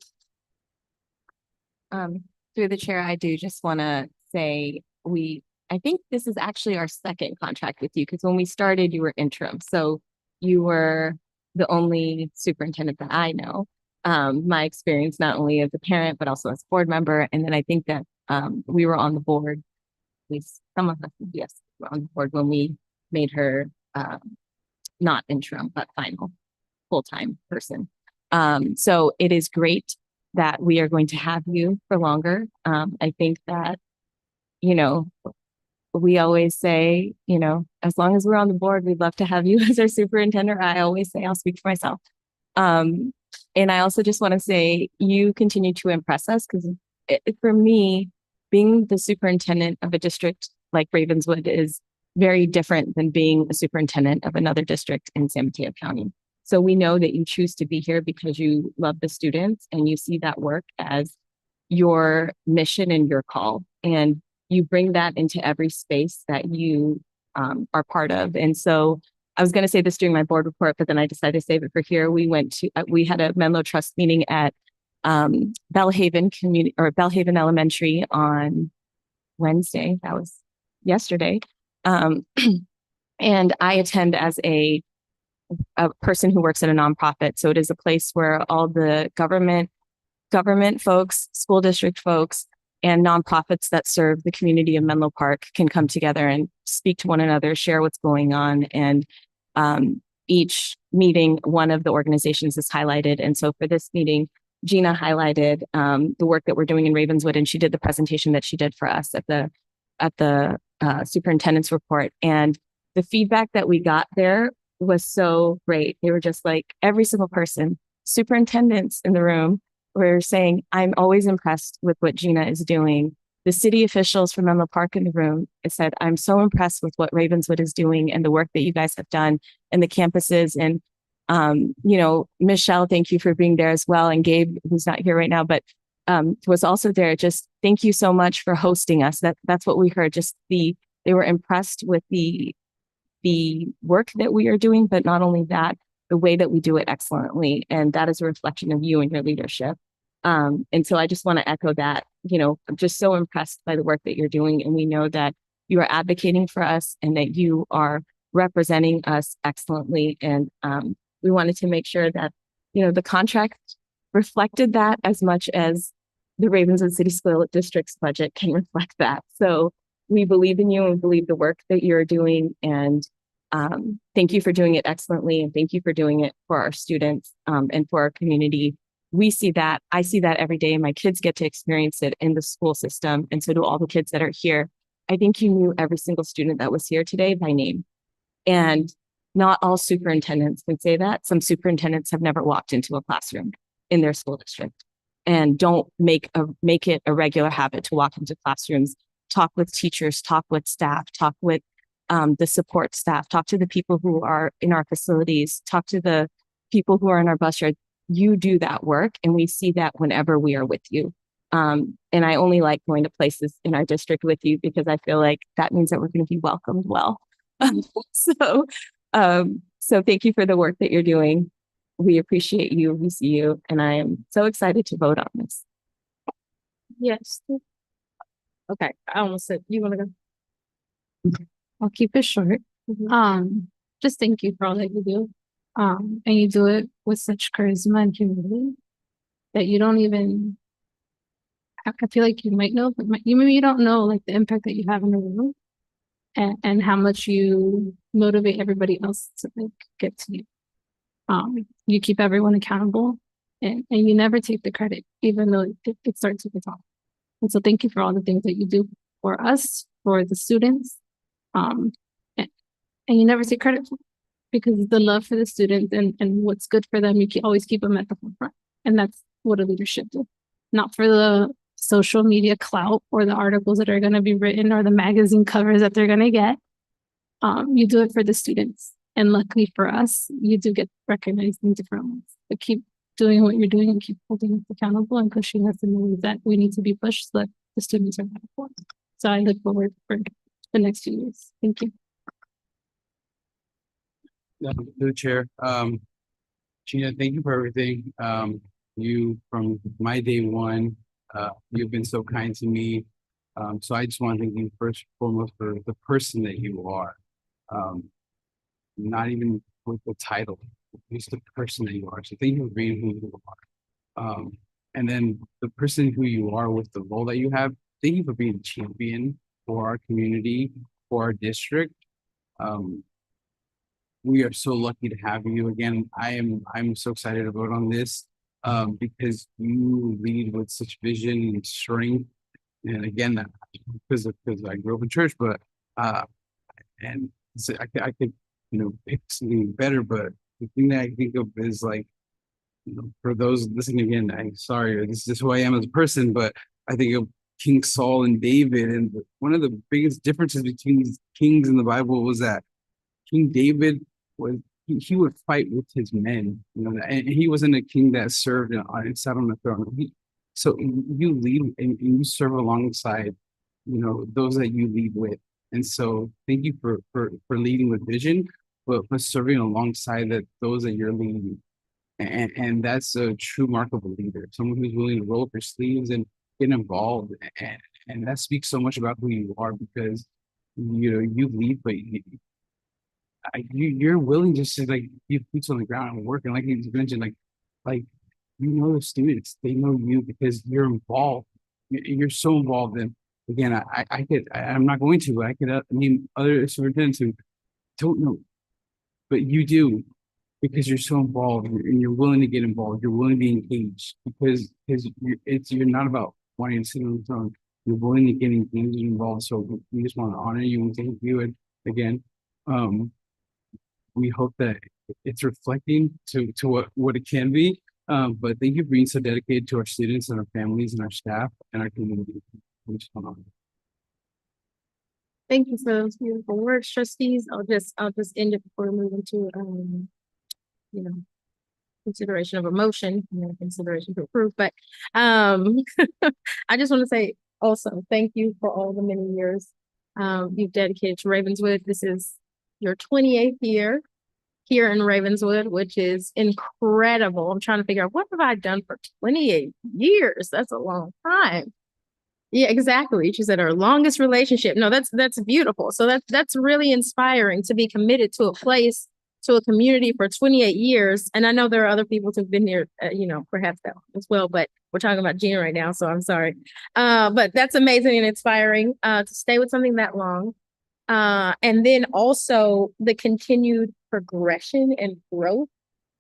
Through the chair, I do just want to say I think this is actually our second contract with you, because when we started, you were interim. So you were the only superintendent that I know. My experience, not only as a parent, but also as a board member. And then I think that we were on the board, at least some of us, yes, were on the board when we made her not interim, but final full-time person. So it is great that we are going to have you for longer. I think that, you know, we always say, you know, as long as we're on the board, we'd love to have you as our superintendent. I always say, I'll speak for myself. And I also just want to say you continue to impress us because for me, being the superintendent of a district like Ravenswood is very different than being a superintendent of another district in San Mateo County. So we know that you choose to be here because you love the students and you see that work as your mission and your call. And you bring that into every space that you are part of. And so I was going to say this during my board report, but then I decided to save it for here. We went to, we had a Menlo Trust meeting at Bellhaven Community or Bellhaven Elementary on Wednesday. That was yesterday. And I attend as a person who works at a nonprofit. So it is a place where all the government folks, school district folks, and nonprofits that serve the community of Menlo Park can come together and speak to one another, share what's going on. And each meeting, one of the organizations is highlighted. And so for this meeting, Gina highlighted the work that we're doing in Ravenswood, and she did the presentation that she did for us at the superintendent's report. And the feedback that we got there was so great. They were just like every single person, superintendents in the room, were saying, I'm always impressed with what Gina is doing. The city officials from Menlo Park in the room said, I'm so impressed with what Ravenswood is doing and the work that you guys have done and the campuses. And, you know, Michelle, thank you for being there as well. And Gabe, who's not here right now, but was also there. Just thank you so much for hosting us. That's what we heard. Just they were impressed with the work that we are doing, but not only that, the way that we do it excellently. And that is a reflection of you and your leadership. And so I just want to echo that, you know, I'm just so impressed by the work that you're doing. And we know that you are advocating for us and that you are representing us excellently. And we wanted to make sure that, you know, the contract reflected that as much as the Ravenswood City School District's budget can reflect that. So we believe in you and believe the work that you're doing. And thank you for doing it excellently. And thank you for doing it for our students and for our community. We see that. I see that every day. My kids get to experience it in the school system. And so do all the kids that are here. I think you knew every single student that was here today by name. And not all superintendents can say that. Some superintendents have never walked into a classroom in their school district and don't make it a regular habit to walk into classrooms, talk with teachers, talk with staff, talk with the support staff, talk to the people who are in our facilities, talk to the people who are in our bus yard. You do that work, and we see that whenever we are with you. And I only like going to places in our district with you because I feel like that means that we're going to be welcomed well. So thank you for the work that you're doing. We appreciate you. We see you, and I am so excited to vote on this. Yes. Okay, I almost said, you want to go? I'll keep it short. Just thank you for all that you do. And you do it with such charisma and humility that you don't even, I feel like you might know, but maybe you don't know like the impact that you have in the room and how much you motivate everybody else to like get to you. You keep everyone accountable and you never take the credit, even though it starts with the top. And so thank you for all the things that you do for us, for the students. And you never take credit for it because the love for the students and what's good for them, always keep them at the forefront. And that's what a leadership do. Not for the social media clout or the articles that are going to be written or the magazine covers that they're going to get. You do it for the students. And luckily for us, you do get recognized in different ways. But keep doing what you're doing and keep holding us accountable and pushing us in the ways that we need to be pushed so that the students are better for. So I look forward for the next few years. Thank you. Through the chair. Gina, thank you for everything. You, from my day one, you've been so kind to me. So I just want to thank you first and foremost for the person that you are. Not even with the title, just the person that you are. So thank you for being who you are. And then the person who you are with the role that you have, thank you for being a champion for our community, for our district. We are so lucky to have you again. I'm so excited to vote on this because you lead with such vision and strength. And again, because I grew up in church, but and so I could pick something better. But the thing that I think of is like, for those listening again, I'm sorry, this is just who I am as a person, but I think of King Saul and David, and one of the biggest differences between these kings in the Bible was that King David was he would fight with his men, and he wasn't a king that served and sat on the throne. So you lead and you serve alongside, those that you lead with. And so thank you for leading with vision, but for serving alongside those that you're leading. And that's a true mark of a leader, someone who's willing to roll up their sleeves and get involved. And that speaks so much about who you are, because you lead, but you're willing just to like be boots on the ground and work. And like you mentioned, like the students, they know you because you're involved. You're so involved. And again, I'm not going to, but I could name other superintendents who don't know, but you do, because you're so involved and you're willing to get involved. You're willing to be engaged because you're not about wanting to sit on the throne. You're willing to get engaged and involved. So we just want to honor you and thank you. And again, we hope that it's reflecting to what it can be. But thank you for being so dedicated to our students and our families and our staff and our community. Thank you for those beautiful words, trustees. I'll just end it before we move into consideration of a motion, consideration to approve. But I just want to say also thank you for all the many years you've dedicated to Ravenswood. This is your 28th year here in Ravenswood, which is incredible. I'm trying to figure out, what have I done for 28 years? That's a long time. Yeah, exactly. She said our longest relationship. No, that's beautiful. So that's really inspiring to be committed to a place, to a community for 28 years. And I know there are other people who've been here, perhaps that as well, but we're talking about Gina right now, so I'm sorry. But that's amazing and inspiring to stay with something that long. And then also the continued progression and growth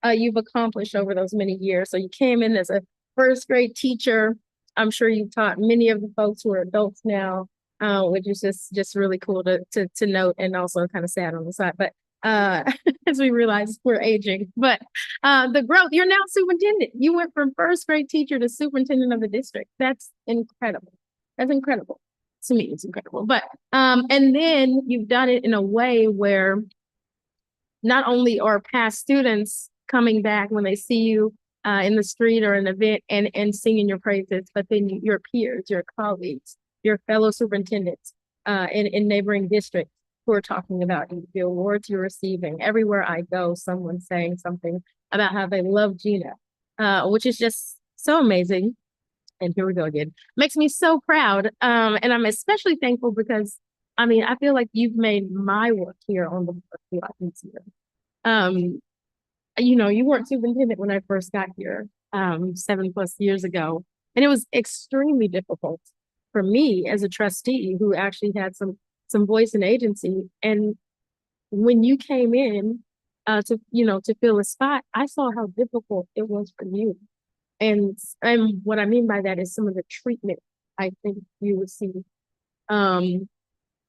you've accomplished over those many years. So you came in as a first grade teacher. I'm sure you've taught many of the folks who are adults now, which is just really cool to note, and also kind of sad on the side. But as we realize we're aging, but the growth, you're now superintendent. You went from first grade teacher to superintendent of the district. That's incredible. That's incredible. To me, it's incredible. But and then you've done it in a way where not only are past students coming back when they see you in the street or an event and singing your praises, but then your peers, your colleagues, your fellow superintendents in neighboring districts who are talking about you, the awards you're receiving. Everywhere I go, someone's saying something about how they love Gina, which is just so amazing. And here we go again. Makes me so proud. And I'm especially thankful because, I feel like you've made my work here on the board a lot easier. You weren't superintendent when I first got here 7+ years ago. And it was extremely difficult for me as a trustee who actually had some voice and agency. And when you came in to fill a spot, I saw how difficult it was for you. And what I mean by that is some of the treatment I think you received,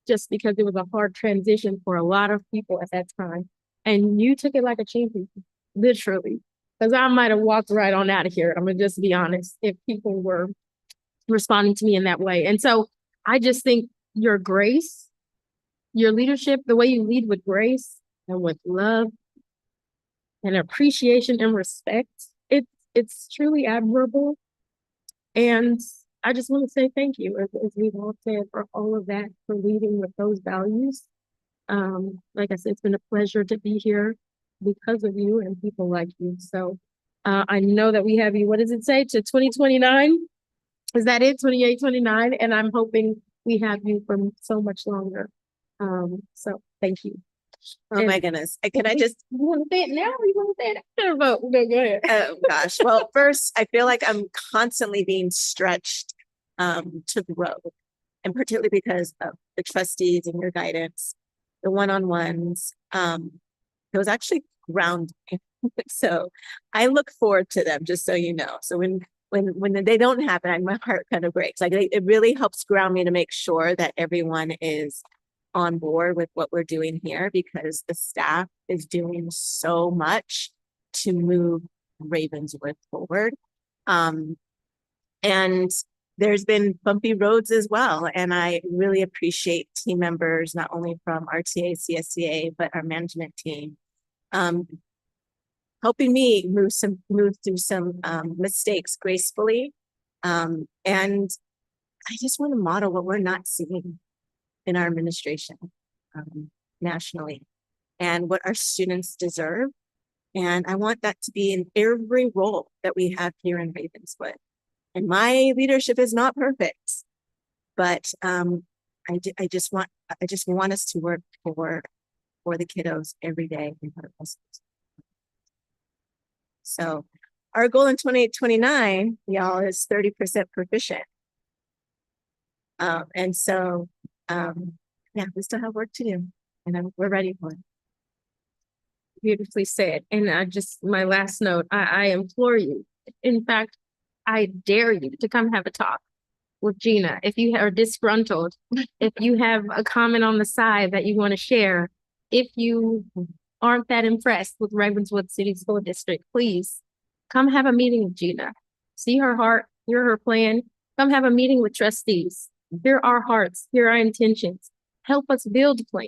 just because it was a hard transition for a lot of people at that time. And you took it like a champion, literally, because I might have walked right on out of here. I'm going to just be honest, if people were responding to me in that way. And so I just think your grace, your leadership, the way you lead with grace and with love and appreciation and respect, it's truly admirable. And I just want to say thank you, as we've all said, for all of that, for leading with those values. Like I said, it's been a pleasure to be here because of you and people like you. So I know that we have you, what does it say, to 2029? Is that it, 28, 29? And I'm hoping we have you for so much longer. So thank you. Oh my goodness. Can I just you want to say it now or you want to say it after the vote? No, go ahead. Oh gosh. Well, first, I feel like I'm constantly being stretched to grow. and particularly because of the trustees and your guidance, the one-on-ones, it was actually grounding. So I look forward to them, just so you know. So when they don't happen, my heart kind of breaks. Like it really helps ground me to make sure that everyone is on board with what we're doing here, because the staff is doing so much to move Ravenswood forward. And there's been bumpy roads as well. And I really appreciate team members, not only from RTA, CSCA, but our management team, helping me move through some mistakes gracefully. And I just want to model what we're not seeing in our administration nationally, and what our students deserve. And I want that to be in every role that we have here in Ravenswood. And my leadership is not perfect, but I just want us to work for the kiddos every day. So our goal in 2029, y'all, is 30% proficient. And so, yeah, we still have work to do, and we're ready for it. Beautifully said. And my last note, I implore you, in fact, I dare you to come have a talk with Gina. If you are disgruntled, if you have a comment on the side that you want to share, if you aren't that impressed with Ravenswood City School District, please come have a meeting with Gina. See her heart, hear her plan. Come have a meeting with trustees. Hear our hearts, hear our intentions. Help us build a plan.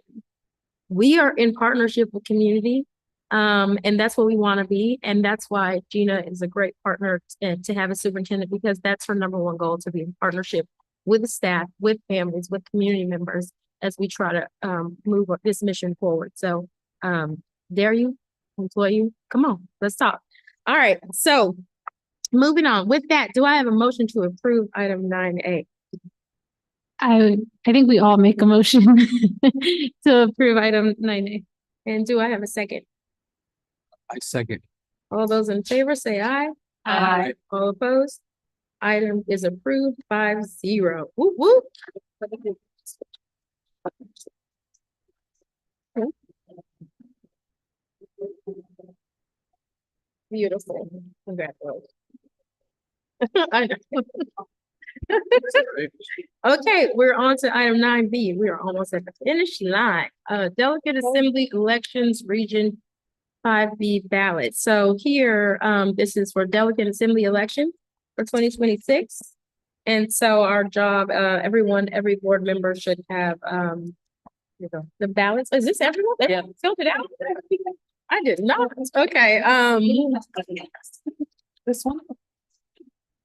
We are in partnership with community, and that's what we want to be. And that's why Gina is a great partner to have a superintendent, because that's her number one goal, to be in partnership with the staff, with families, with community members, as we try to move this mission forward. So dare you, employ you, come on, let's talk. All right, so moving on. With that, do I have a motion to approve item 9A? I think we all make a motion to approve item 9A. And do I have a second? I second. All those in favor say aye. Aye. All opposed? Item is approved 5-0. Whoop, whoop. Beautiful. Congratulations. I know. Okay, we're on to item 9B. We are almost at the finish line. Delegate Assembly Elections Region 5B ballot. So here, this is for Delegate Assembly election for 2026. And so our job, every board member should have the ballots. Is this everyone? Yeah. Filled it out? I did not. Okay. This one.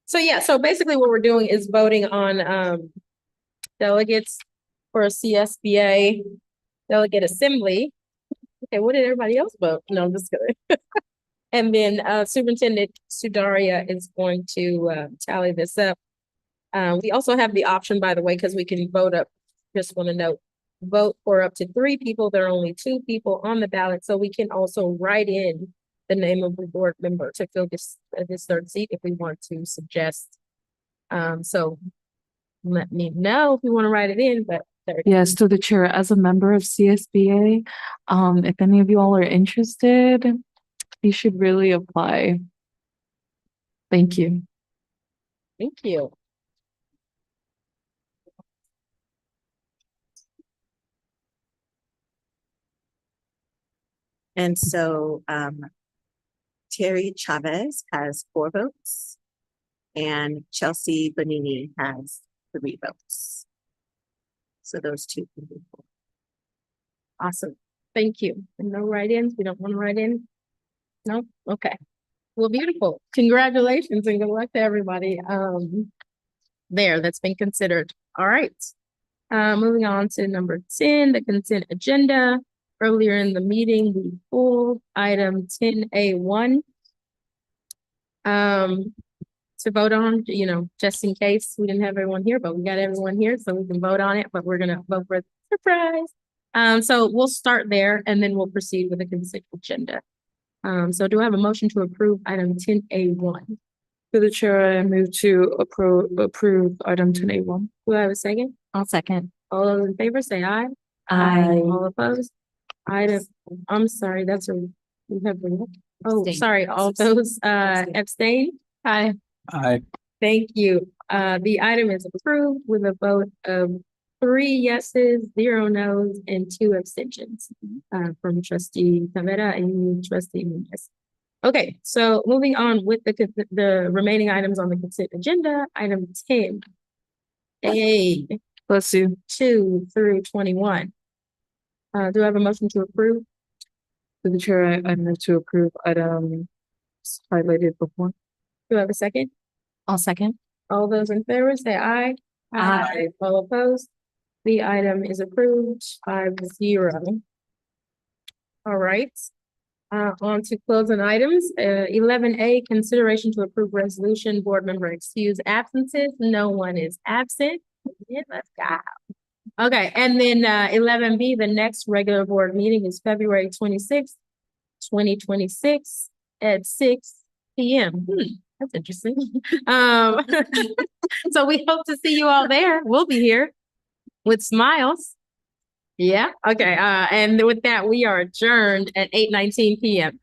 So yeah, so basically what we're doing is voting on delegates for a CSBA delegate assembly. Okay, what did everybody else vote? No, I'm just kidding. And then Superintendent Sudaria is going to tally this up. We also have the option, by the way, because we can vote up, just want to note, vote for up to 3 people. There are only 2 people on the ballot, so we can also write in the name of the board member to fill this 3rd seat if we want to suggest. So let me know if you want to write it in, but Yes, to the chair, as a member of CSBA, if any of you all are interested, you should really apply. Thank you. Thank you. And so Terry Chavez has 4 votes, and Chelsea Bonini has 3 votes. So those 2 can be 4. Awesome. Thank you. And no write-ins? We don't want to write in? No? Okay. Well, beautiful. Congratulations and good luck to everybody that's been considered. All right. Moving on to number 10, the consent agenda. Earlier in the meeting, we pulled item 10A1 to vote on, just in case we didn't have everyone here, but we got everyone here, so we can vote on it, but we're going to vote for the surprise. So we'll start there and then we'll proceed with the consent agenda. So do I have a motion to approve item 10A1? To the chair, I move to approve item 10A1. Do I have a second? I'll second. All those in favor say aye. Aye. All opposed? Item, I'm sorry, that's a, we have, oh, Abstain. sorry, all those, abstain? Aye. I, Thank you. The item is approved with a vote of 3 yeses, 0 nos, and 2 abstentions, from trustee Tavera and trustee Nunez. Okay, so moving on with the remaining items on the consent agenda, item 10. A, Bless you. 2 through 21. Do I have a motion to approve? To the chair, I move to approve items highlighted before. Do I have a second? I'll second. All those in favor say aye. Aye. All opposed? The item is approved 5-0. All right. On to closing items. 11A, consideration to approve resolution, board member excused absences. No one is absent. Yeah, let's go. Okay, and then 11B, the next regular board meeting is February 26th, 2026 at 6 p.m. That's interesting. So we hope to see you all there. We'll be here with smiles. Yeah, okay. And with that, we are adjourned at 8:19 p.m.